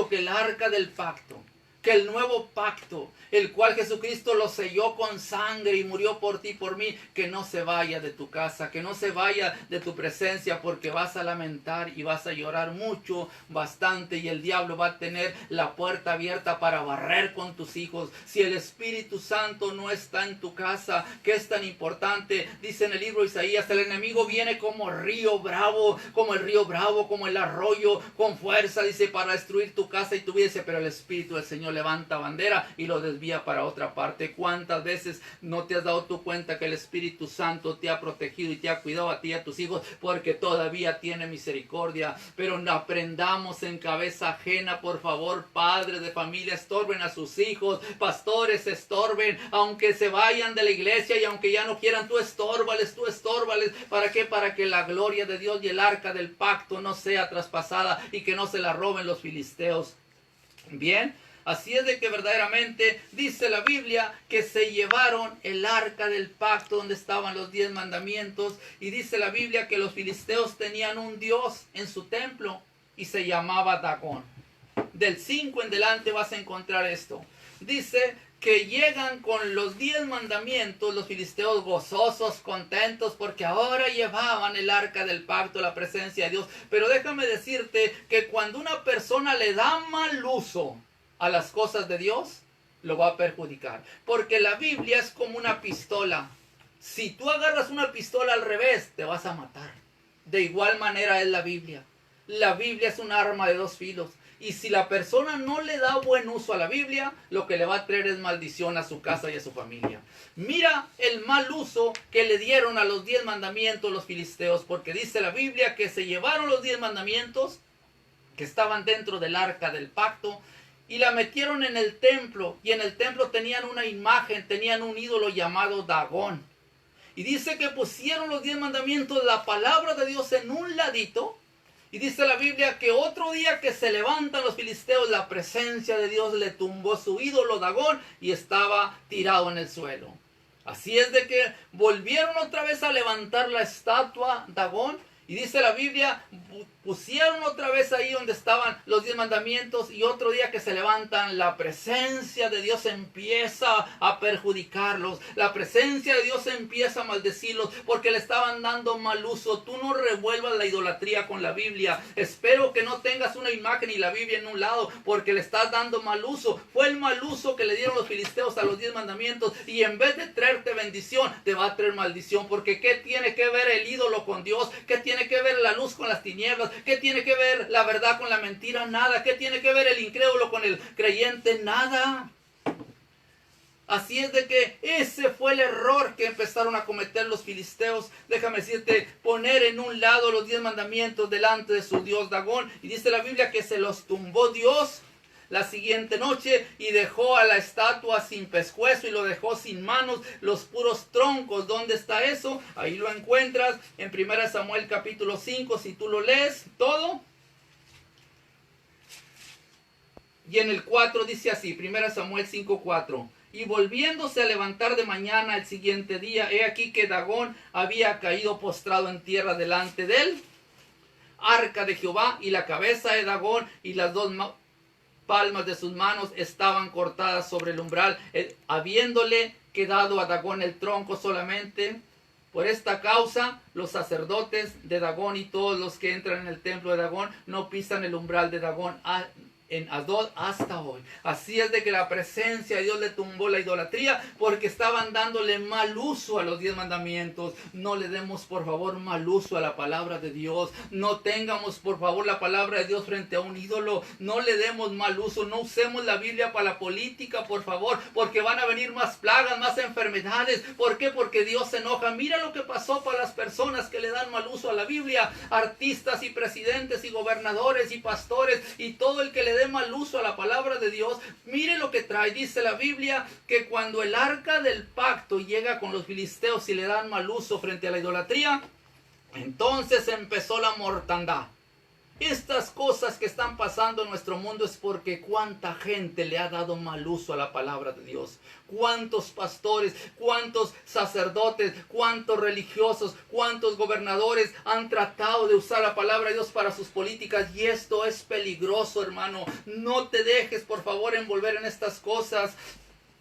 que el arca del pacto, que el nuevo pacto, el cual Jesucristo lo selló con sangre y murió por ti y por mí, que no se vaya de tu casa, que no se vaya de tu presencia, porque vas a lamentar y vas a llorar mucho, bastante, y el diablo va a tener la puerta abierta para barrer con tus hijos. Si el Espíritu Santo no está en tu casa, que es tan importante, dice en el libro de Isaías, el enemigo viene como río bravo, como el arroyo, con fuerza, dice, para destruir tu casa y tu vida, dice, pero el Espíritu del Señor levanta bandera y lo desvía para otra parte. ¿Cuántas veces no te has dado tu cuenta que el Espíritu Santo te ha protegido y te ha cuidado a ti y a tus hijos, porque todavía tiene misericordia? Pero no aprendamos en cabeza ajena, por favor, padres de familia, estorben a sus hijos, pastores, estorben, aunque se vayan de la iglesia y aunque ya no quieran, tú estórbales. ¿Para qué? Para que la gloria de Dios y el arca del pacto no sea traspasada y que no se la roben los filisteos. Bien, así es de que verdaderamente dice la Biblia que se llevaron el arca del pacto donde estaban los 10 mandamientos, y dice la Biblia que los filisteos tenían un dios en su templo y se llamaba Dagón. Del 5 en delante vas a encontrar esto. Dice que llegan con los 10 mandamientos los filisteos gozosos, contentos, porque ahora llevaban el arca del pacto, la presencia de Dios. Pero déjame decirte que cuando una persona le da mal uso a las cosas de Dios, lo va a perjudicar. Porque la Biblia es como una pistola. Si tú agarras una pistola al revés, te vas a matar. De igual manera es la Biblia. La Biblia es un arma de 2 filos. Y si la persona no le da buen uso a la Biblia, lo que le va a traer es maldición a su casa y a su familia. Mira el mal uso que le dieron a los 10 mandamientos los filisteos, porque dice la Biblia que se llevaron los 10 mandamientos que estaban dentro del arca del pacto y la metieron en el templo, y en el templo tenían una imagen, tenían un ídolo llamado Dagón. Y dice que pusieron los 10 mandamientos, la palabra de Dios, en un ladito. Y dice la Biblia que otro día que se levantan los filisteos, la presencia de Dios le tumbó su ídolo Dagón y estaba tirado en el suelo. Así es de que volvieron otra vez a levantar la estatua Dagón. Y dice la Biblia, pusieron otra vez ahí donde estaban los 10 mandamientos, y otro día que se levantan, la presencia de Dios empieza a perjudicarlos. La presencia de Dios empieza a maldecirlos porque le estaban dando mal uso. Tú no revuelvas la idolatría con la Biblia. Espero que no tengas una imagen y la Biblia en un lado, porque le estás dando mal uso. Fue el mal uso que le dieron los filisteos a los 10 mandamientos, y en vez de traerte bendición, te va a traer maldición. Porque ¿qué tiene que ver el ídolo con Dios? ¿Qué tiene que ver la luz con las tinieblas? ¿Qué tiene que ver la verdad con la mentira? Nada. ¿Qué tiene que ver el incrédulo con el creyente? Nada. Así es de que ese fue el error que empezaron a cometer los filisteos. Déjame decirte, poner en un lado los 10 mandamientos delante de su dios Dagón. Y dice la Biblia que se los tumbó Dios la siguiente noche y dejó a la estatua sin pescuezo y lo dejó sin manos, los puros troncos. ¿Dónde está eso? Ahí lo encuentras en 1 Samuel capítulo 5, si tú lo lees todo. Y en el 4 dice así, 1 Samuel 5, 4. Y volviéndose a levantar de mañana el siguiente día, he aquí que Dagón había caído postrado en tierra delante del arca de Jehová, y la cabeza de Dagón y las dos palmas de sus manos estaban cortadas sobre el umbral, habiéndole quedado a Dagón el tronco solamente. Por esta causa, los sacerdotes de Dagón y todos los que entran en el templo de Dagón no pisan el umbral de Dagón en Asdod hasta hoy. Así es de que la presencia de Dios le tumbó la idolatría porque estaban dándole mal uso a los 10 mandamientos. No le demos por favor mal uso a la palabra de Dios. No tengamos por favor la palabra de Dios frente a un ídolo. No le demos mal uso. No usemos la Biblia para la política, por favor, porque van a venir más plagas, más enfermedades. ¿Por qué? Porque Dios se enoja. Mira lo que pasó para las personas que le dan mal uso a la Biblia. Artistas y presidentes y gobernadores y pastores y todo el que le dé mal uso a la palabra de Dios. Mire lo que trae. Dice la Biblia que cuando el arca del pacto llega con los filisteos y le dan mal uso frente a la idolatría, entonces empezó la mortandad. Estas cosas que están pasando en nuestro mundo es porque cuánta gente le ha dado mal uso a la palabra de Dios. Cuántos pastores, cuántos sacerdotes, cuántos religiosos, cuántos gobernadores han tratado de usar la palabra de Dios para sus políticas. Y esto es peligroso, hermano. No te dejes, por favor, envolver en estas cosas.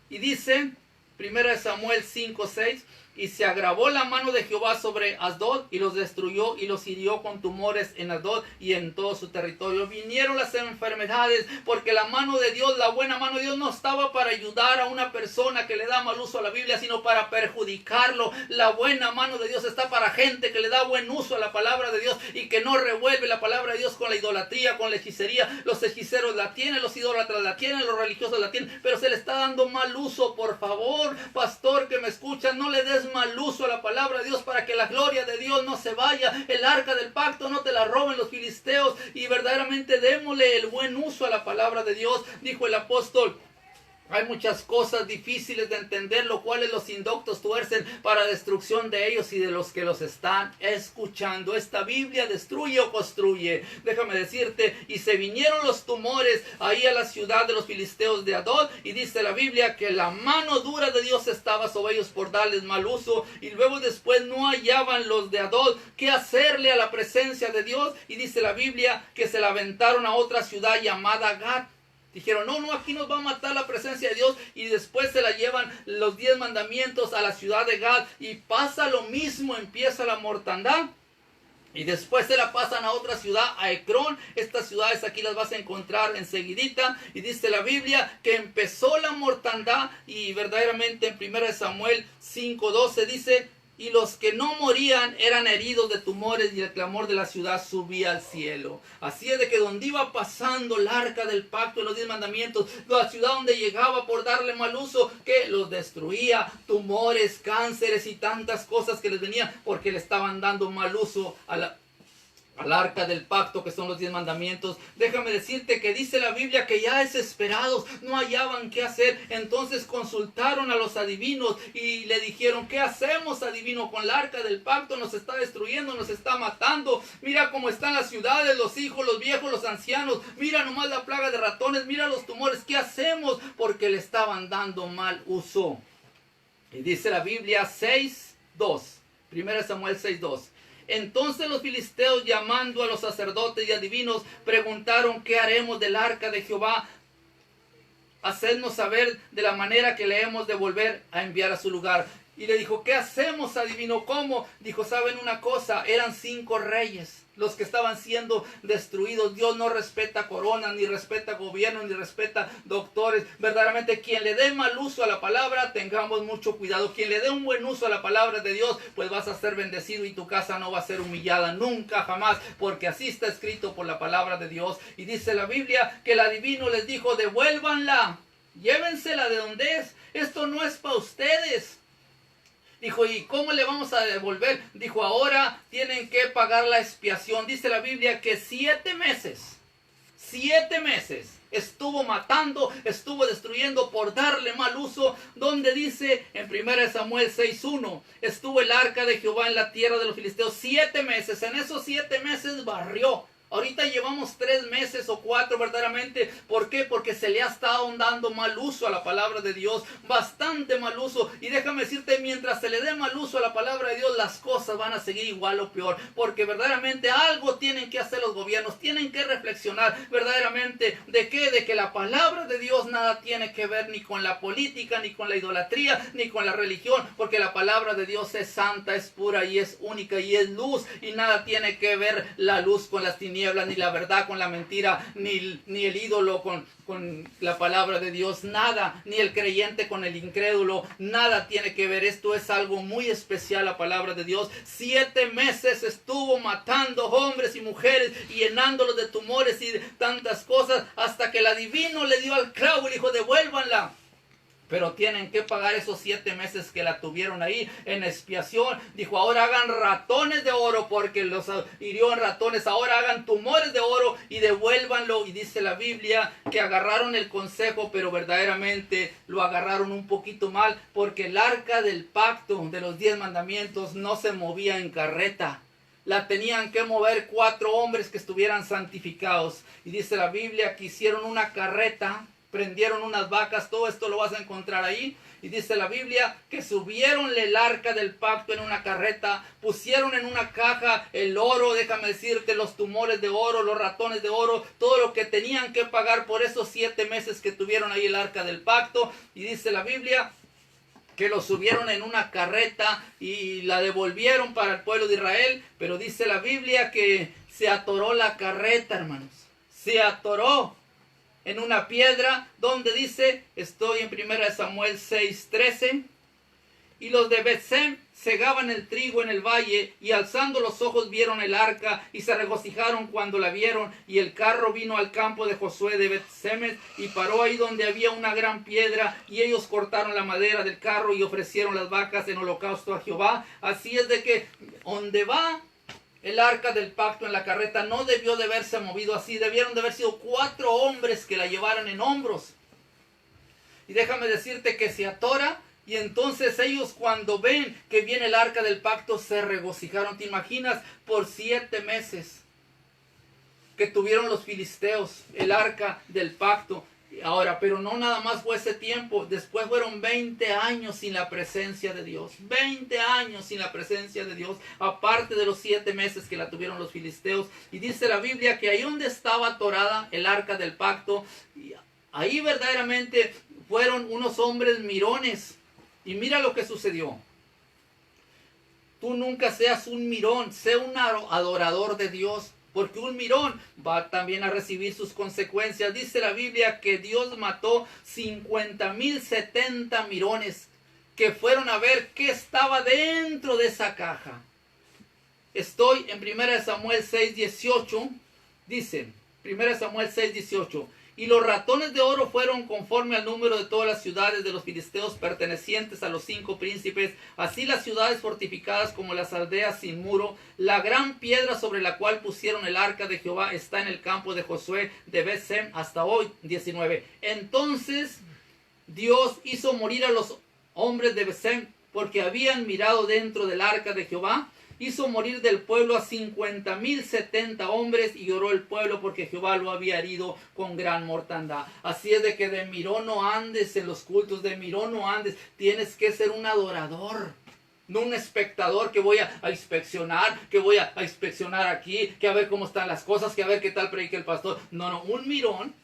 Y dice, 1 Samuel 5, 6... Y se agravó la mano de Jehová sobre Asdod y los destruyó y los hirió con tumores en Asdod y en todo su territorio. Vinieron las enfermedades porque la mano de Dios, la buena mano de Dios no estaba para ayudar a una persona que le da mal uso a la Biblia, sino para perjudicarlo. La buena mano de Dios está para gente que le da buen uso a la palabra de Dios y que no revuelve la palabra de Dios con la idolatría, con la hechicería. Los hechiceros la tienen, los idólatras la tienen, los religiosos la tienen, pero se le está dando mal uso. Por favor, pastor que me escucha, no le des mal uso a la palabra de Dios para que la gloria de Dios no se vaya. El arca del pacto no te la roben los filisteos y verdaderamente démosle el buen uso a la palabra de Dios. Dijo el apóstol: hay muchas cosas difíciles de entender, lo cuales los indoctos tuercen para destrucción de ellos y de los que los están escuchando. Esta Biblia destruye o construye. Déjame decirte, y se vinieron los tumores ahí a la ciudad de los filisteos de Asdod, y dice la Biblia que la mano dura de Dios estaba sobre ellos por darles mal uso, y luego después no hallaban los de Asdod qué hacerle a la presencia de Dios, y dice la Biblia que se la aventaron a otra ciudad llamada Gat. Dijeron, no, aquí nos va a matar la presencia de Dios, y después se la llevan los 10 mandamientos a la ciudad de Gad, y pasa lo mismo, empieza la mortandad, y después se la pasan a otra ciudad, a Ecrón. Estas ciudades aquí las vas a encontrar enseguidita, y dice la Biblia que empezó la mortandad, y verdaderamente en 1 Samuel 5:12 dice: y los que no morían eran heridos de tumores, y el clamor de la ciudad subía al cielo. Así es de que donde iba pasando el arca del pacto de los 10 mandamientos, la ciudad donde llegaba por darle mal uso, que los destruía, tumores, cánceres y tantas cosas que les venían porque le estaban dando mal uso al arca del pacto, que son los 10 mandamientos. Déjame decirte que dice la Biblia que ya desesperados no hallaban qué hacer. Entonces consultaron a los adivinos y le dijeron: ¿qué hacemos, adivino? Con el arca del pacto nos está destruyendo, nos está matando. Mira cómo están las ciudades, los hijos, los viejos, los ancianos. Mira nomás la plaga de ratones, mira los tumores. ¿Qué hacemos? Porque le estaban dando mal uso. Y dice la Biblia 6:2, 1 Samuel 6:2. Entonces los filisteos, llamando a los sacerdotes y adivinos, preguntaron: ¿qué haremos del arca de Jehová? Hacednos saber de la manera que le hemos de volver a enviar a su lugar. Y le dijo: ¿qué hacemos, adivino? ¿Cómo? Dijo: ¿saben una cosa? Eran 5 reyes los que estaban siendo destruidos. Dios no respeta coronas, ni respeta gobierno, ni respeta doctores. Verdaderamente, quien le dé mal uso a la palabra, tengamos mucho cuidado. Quien le dé un buen uso a la palabra de Dios, pues vas a ser bendecido y tu casa no va a ser humillada nunca, jamás, porque así está escrito por la palabra de Dios. Y dice la Biblia que el adivino les dijo: devuélvanla. Llévensela de donde es. Esto no es para ustedes. Dijo, ¿y cómo le vamos a devolver? Dijo, ahora tienen que pagar la expiación. Dice la Biblia que 7 meses estuvo matando, estuvo destruyendo por darle mal uso, donde dice en 1 Samuel 6:1, estuvo el arca de Jehová en la tierra de los filisteos 7 meses, en esos 7 meses barrió. Ahorita llevamos 3 meses o 4 verdaderamente. ¿Por qué? Porque se le ha estado dando mal uso a la palabra de Dios. Bastante mal uso. Y déjame decirte, mientras se le dé mal uso a la palabra de Dios, las cosas van a seguir igual o peor. Porque verdaderamente algo tienen que hacer los gobiernos. Tienen que reflexionar verdaderamente. ¿De qué? De que la palabra de Dios nada tiene que ver ni con la política, ni con la idolatría, ni con la religión. Porque la palabra de Dios es santa, es pura y es única y es luz. Y nada tiene que ver la luz con las tinieblas, ni la verdad con la mentira, ni el ídolo con la palabra de Dios, nada, ni el creyente con el incrédulo, nada tiene que ver. Esto es algo muy especial, la palabra de Dios. 7 meses estuvo matando hombres y mujeres y llenándolos de tumores y de tantas cosas, hasta que el adivino le dio al clavo y le dijo, devuélvanla. Pero tienen que pagar esos 7 meses que la tuvieron ahí en expiación. Dijo, ahora hagan ratones de oro porque los hirió en ratones. Ahora hagan tumores de oro y devuélvanlo. Y dice la Biblia que agarraron el consejo, pero verdaderamente lo agarraron un poquito mal. Porque el arca del pacto de los 10 mandamientos no se movía en carreta. La tenían que mover 4 hombres que estuvieran santificados. Y dice la Biblia que hicieron una carreta, prendieron unas vacas, todo esto lo vas a encontrar ahí. Y dice la Biblia que subieron el arca del pacto en una carreta, pusieron en una caja el oro, déjame decirte, los tumores de oro, los ratones de oro, todo lo que tenían que pagar por esos 7 meses que tuvieron ahí el arca del pacto. Y dice la Biblia que lo subieron en una carreta y la devolvieron para el pueblo de Israel. Pero dice la Biblia que se atoró la carreta, hermanos. Se atoró en una piedra, donde dice, estoy en 1 Samuel 6:13, y los de Bet-sem segaban el trigo en el valle, y alzando los ojos vieron el arca, y se regocijaron cuando la vieron, y el carro vino al campo de Josué de Bet-semes, y paró ahí donde había una gran piedra, y ellos cortaron la madera del carro, y ofrecieron las vacas en holocausto a Jehová. Así es de que, donde va el arca del pacto en la carreta, no debió de haberse movido así. Debieron de haber sido 4 hombres que la llevaran en hombros. Y déjame decirte que se atora. Y entonces ellos, cuando ven que viene el arca del pacto, se regocijaron. ¿Te imaginas? Por 7 meses que tuvieron los filisteos el arca del pacto. Ahora, pero no nada más fue ese tiempo. Después fueron 20 años sin la presencia de Dios. 20 años sin la presencia de Dios. Aparte de los 7 meses que la tuvieron los filisteos. Y dice la Biblia que ahí donde estaba atorada el arca del pacto, ahí verdaderamente fueron unos hombres mirones. Y mira lo que sucedió. Tú nunca seas un mirón. Sé un adorador de Dios. Porque un mirón va también a recibir sus consecuencias. Dice la Biblia que Dios mató 50,070 mirones que fueron a ver qué estaba dentro de esa caja. Estoy en 1 Samuel 6:18. Dice, 1 Samuel 6:18. Y los ratones de oro fueron conforme al número de todas las ciudades de los filisteos pertenecientes a los 5 príncipes, así las ciudades fortificadas como las aldeas sin muro. La gran piedra sobre la cual pusieron el arca de Jehová está en el campo de Josué de Bet-sem hasta hoy. 19. Entonces Dios hizo morir a los hombres de Bet-sem porque habían mirado dentro del arca de Jehová. Hizo morir del pueblo a 50,070 hombres y lloró el pueblo porque Jehová lo había herido con gran mortandad. Así es de que de mirón no andes en los cultos, de mirón no andes. Tienes que ser un adorador, no un espectador que voy a inspeccionar, que voy a inspeccionar aquí, que a ver cómo están las cosas, que a ver qué tal predica el pastor. No, un mirón.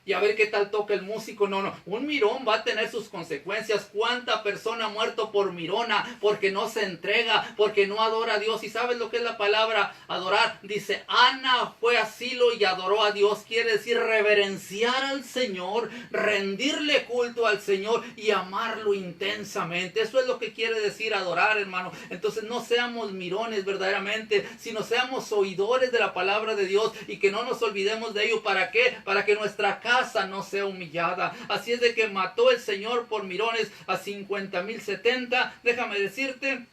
Y a ver qué tal toca el músico. No, un mirón va a tener sus consecuencias. ¿Cuánta persona ha muerto por mirona? Porque no se entrega, porque no adora a Dios. ¿Y sabes lo que es la palabra adorar? Dice, Ana fue a Silo y adoró a Dios. Quiere decir reverenciar al Señor, rendirle culto al Señor y amarlo intensamente. Eso es lo que quiere decir adorar, hermano. Entonces no seamos mirones verdaderamente, sino seamos oidores de la palabra de Dios y que no nos olvidemos de ello. ¿Para qué? Para que nuestra casa casa no sea humillada. Así es de que mató el Señor por mirones a 50,070, déjame decirte.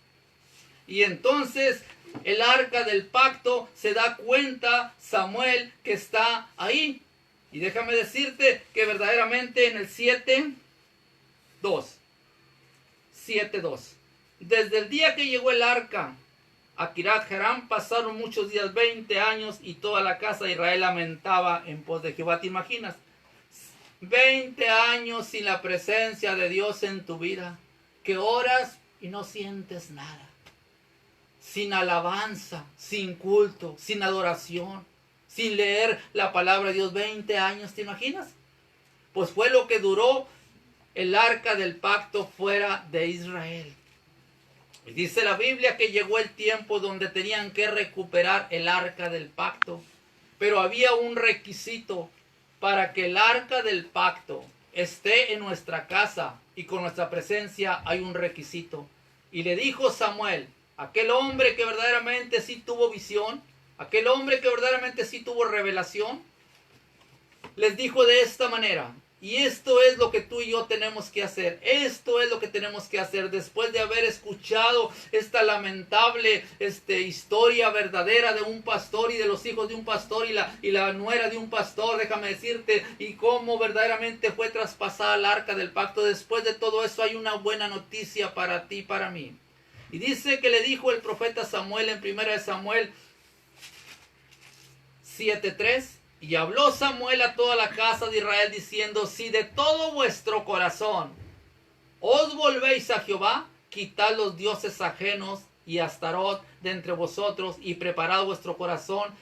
Y entonces el arca del pacto, se da cuenta Samuel que está ahí. Y déjame decirte que verdaderamente en el 7:2, desde el día que llegó el arca a Kiriat Jearim pasaron muchos días, 20 años, y toda la casa de Israel lamentaba en pos de Jehová. ¿Te imaginas? 20 años sin la presencia de Dios en tu vida, que oras y no sientes nada, sin alabanza, sin culto, sin adoración, sin leer la palabra de Dios. 20 años, ¿te imaginas? Pues fue lo que duró el arca del pacto fuera de Israel. Y dice la Biblia que llegó el tiempo donde tenían que recuperar el arca del pacto. Pero había un requisito para que el arca del pacto esté en nuestra casa y con nuestra presencia. Hay un requisito. Y le dijo Samuel, aquel hombre que verdaderamente sí tuvo visión, aquel hombre que verdaderamente sí tuvo revelación, les dijo de esta manera. Y esto es lo que tú y yo tenemos que hacer. Esto es lo que tenemos que hacer después de haber escuchado esta lamentable historia verdadera de un pastor y de los hijos de un pastor y la nuera de un pastor, déjame decirte, y cómo verdaderamente fue traspasada el arca del pacto. Después de todo eso hay una buena noticia para ti y para mí. Y dice que le dijo el profeta Samuel en 1 Samuel 7:3. Y habló Samuel a toda la casa de Israel diciendo, si de todo vuestro corazón os volvéis a Jehová, quitad los dioses ajenos y Astarot de entre vosotros y preparad vuestro corazón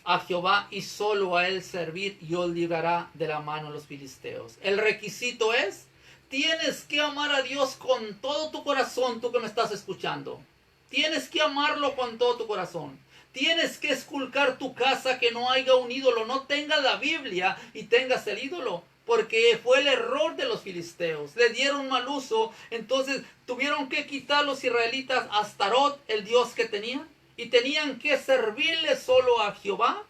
a Jehová y solo a él servir y os librará de la mano de los filisteos. El requisito es, tienes que amar a Dios con todo tu corazón, tú que me estás escuchando. Tienes que amarlo con todo tu corazón. Tienes que esculcar tu casa, que no haya un ídolo, no tengas la Biblia y tengas el ídolo, porque fue el error de los filisteos. Le dieron mal uso, entonces tuvieron que quitar los israelitas a Astarot, el dios que tenían, y tenían que servirle solo a Jehová.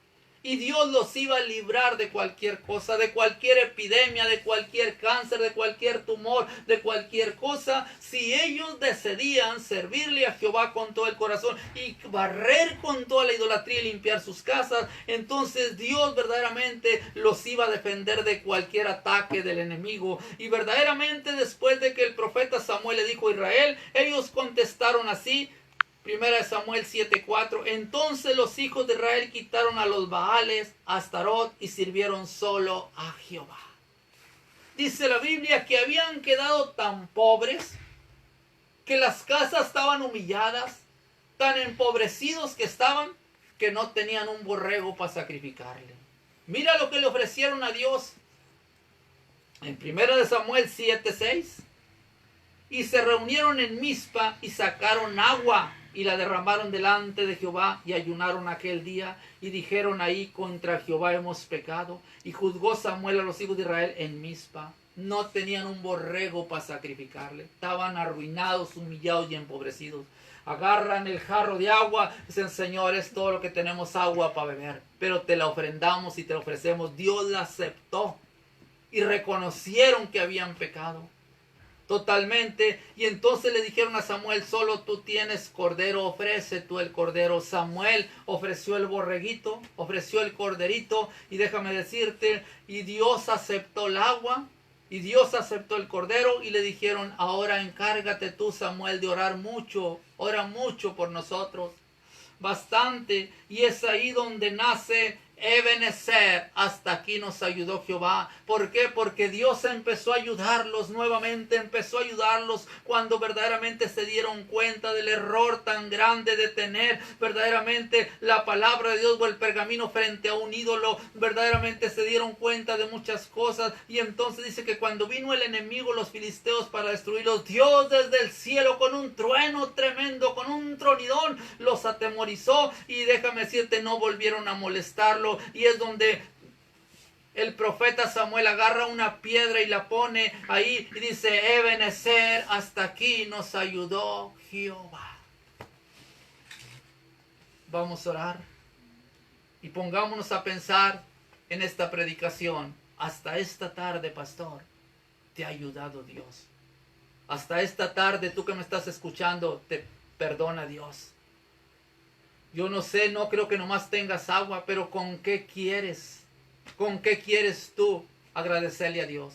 Y Dios los iba a librar de cualquier cosa, de cualquier epidemia, de cualquier cáncer, de cualquier tumor, de cualquier cosa. Si ellos decidían servirle a Jehová con todo el corazón y barrer con toda la idolatría y limpiar sus casas, entonces Dios verdaderamente los iba a defender de cualquier ataque del enemigo. Y verdaderamente después de que el profeta Samuel le dijo a Israel, ellos contestaron así. 1 Samuel 7:4. Entonces los hijos de Israel quitaron a los Baales, a Astarot, y sirvieron solo a Jehová. Dice la Biblia que habían quedado tan pobres, que las casas estaban humilladas, tan empobrecidos que estaban, que no tenían un borrego para sacrificarle. Mira lo que le ofrecieron a Dios. En 1 Samuel 7:6. Y se reunieron en Mizpa y sacaron agua y la derramaron delante de Jehová y ayunaron aquel día y dijeron ahí, contra Jehová hemos pecado. Y juzgó Samuel a los hijos de Israel en Mizpa. No tenían un borrego para sacrificarle. Estaban arruinados, humillados y empobrecidos. Agarran el jarro de agua, dicen, Señor, es todo lo que tenemos, agua para beber, pero te la ofrendamos y te la ofrecemos. Dios la aceptó y reconocieron que habían pecado totalmente. Y entonces le dijeron a Samuel, solo tú tienes cordero, ofrece tú el cordero. Samuel ofreció el borreguito, ofreció el corderito, y déjame decirte, y Dios aceptó el agua, y Dios aceptó el cordero, y le dijeron, ahora encárgate tú, Samuel, de orar mucho, ora mucho por nosotros, bastante. Y es ahí donde nace Ebenezer, hasta aquí nos ayudó Jehová. ¿Por qué? Porque Dios empezó a ayudarlos nuevamente, empezó a ayudarlos cuando verdaderamente se dieron cuenta del error tan grande de tener verdaderamente la palabra de Dios o el pergamino frente a un ídolo. Verdaderamente se dieron cuenta de muchas cosas, y entonces dice que cuando vino el enemigo, los filisteos, para destruirlos, Dios desde el cielo con un trueno tremendo, con un tronidón, los atemorizó, y déjame decirte, no volvieron a molestarlo. Y es donde el profeta Samuel agarra una piedra y la pone ahí y dice, Ebenezer, hasta aquí nos ayudó Jehová. Vamos a orar y pongámonos a pensar en esta predicación. hasta esta tarde, pastor, te ha ayudado Dios. Hasta esta tarde, tú que me estás escuchando, te perdona Dios. Yo no sé, no creo que nomás tengas agua, pero ¿con qué quieres? ¿Con qué quieres tú agradecerle a Dios?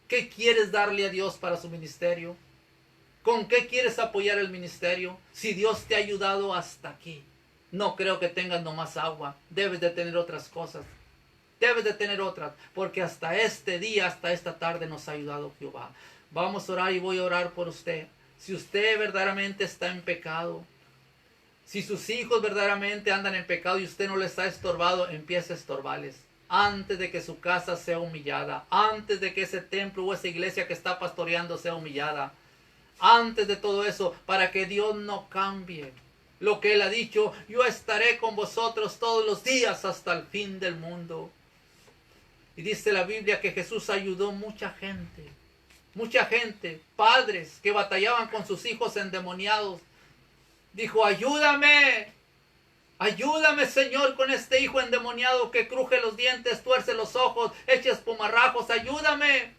¿Qué quieres darle a Dios para su ministerio? ¿Con qué quieres apoyar el ministerio? Si Dios te ha ayudado hasta aquí, no creo que tengas nomás agua. Debes de tener otras cosas. Debes de tener otras, porque hasta este día, hasta esta tarde nos ha ayudado Jehová. Vamos a orar y voy a orar por usted. Si usted verdaderamente está en pecado, si sus hijos verdaderamente andan en pecado y usted no les ha estorbado, empiece a estorbarles. Antes de que su casa sea humillada, antes de que ese templo o esa iglesia que está pastoreando sea humillada, antes de todo eso, para que Dios no cambie lo que Él ha dicho: yo estaré con vosotros todos los días hasta el fin del mundo. Y dice la Biblia que Jesús ayudó mucha gente, padres que batallaban con sus hijos endemoniados. Dijo: ayúdame, ayúdame, Señor, con este hijo endemoniado que cruje los dientes, tuerce los ojos, echa espumarrajos, ayúdame.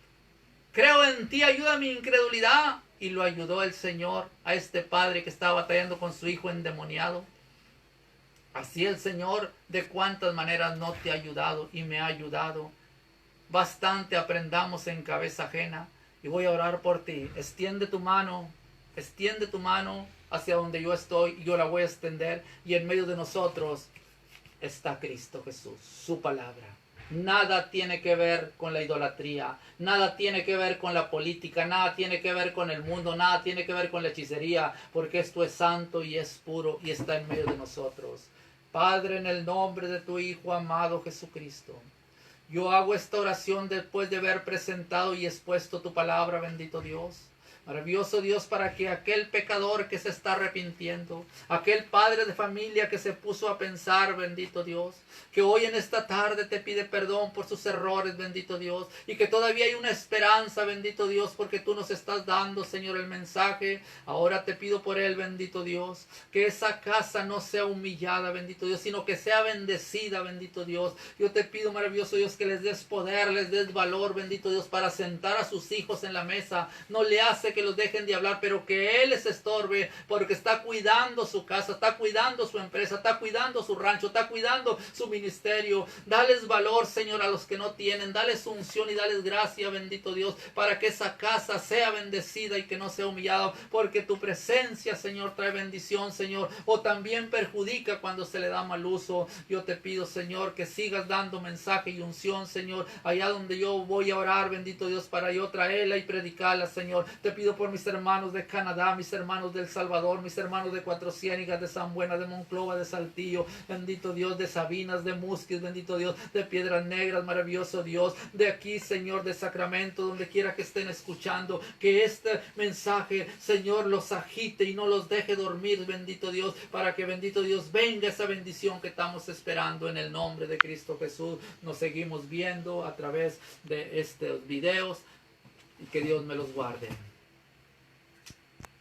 Creo en ti, ayuda mi incredulidad. Y lo ayudó el Señor a este padre que estaba batallando con su hijo endemoniado. Así el Señor de cuántas maneras no te ha ayudado y me ha ayudado. Bastante aprendamos en cabeza ajena. Y voy a orar por ti. Extiende tu mano hacia donde yo estoy, y yo la voy a extender, y en medio de nosotros está Cristo Jesús, su palabra. Nada tiene que ver con la idolatría, nada tiene que ver con la política, nada tiene que ver con el mundo, nada tiene que ver con la hechicería, porque esto es santo y es puro y está en medio de nosotros. Padre, en el nombre de tu Hijo amado Jesucristo, yo hago esta oración después de haber presentado y expuesto tu palabra, bendito Dios. Maravilloso Dios, para que aquel pecador que se está arrepintiendo, aquel padre de familia que se puso a pensar, bendito Dios, que hoy en esta tarde te pide perdón por sus errores, bendito Dios, y que todavía hay una esperanza, bendito Dios, porque tú nos estás dando, Señor, el mensaje. Ahora te pido por él, bendito Dios, que esa casa no sea humillada, bendito Dios, sino que sea bendecida, bendito Dios. Yo te pido, maravilloso Dios, que les des poder, les des valor, bendito Dios, para sentar a sus hijos en la mesa. No le hace que los dejen de hablar, pero que Él les estorbe, porque está cuidando su casa, está cuidando su empresa, está cuidando su rancho, está cuidando su ministerio. Dales valor, Señor, a los que no tienen, dales unción y dales gracia, bendito Dios, para que esa casa sea bendecida y que no sea humillada, porque tu presencia, Señor, trae bendición, Señor, o también perjudica cuando se le da mal uso. Yo te pido, Señor, que sigas dando mensaje y unción, Señor, allá donde yo voy a orar, bendito Dios, para yo traerla y predicarla, Señor. Te pido por mis hermanos de Canadá, mis hermanos de El Salvador, mis hermanos de Cuatro Ciénegas, de San Buena, de Monclova, de Saltillo, bendito Dios, de Sabinas, de Musquis, bendito Dios, de Piedras Negras, maravilloso Dios, de aquí, Señor, de Sacramento, donde quiera que estén escuchando, que este mensaje, Señor, los agite y no los deje dormir, bendito Dios, para que, bendito Dios, venga esa bendición que estamos esperando en el nombre de Cristo Jesús. Nos seguimos viendo a través de estos videos y que Dios me los guarde.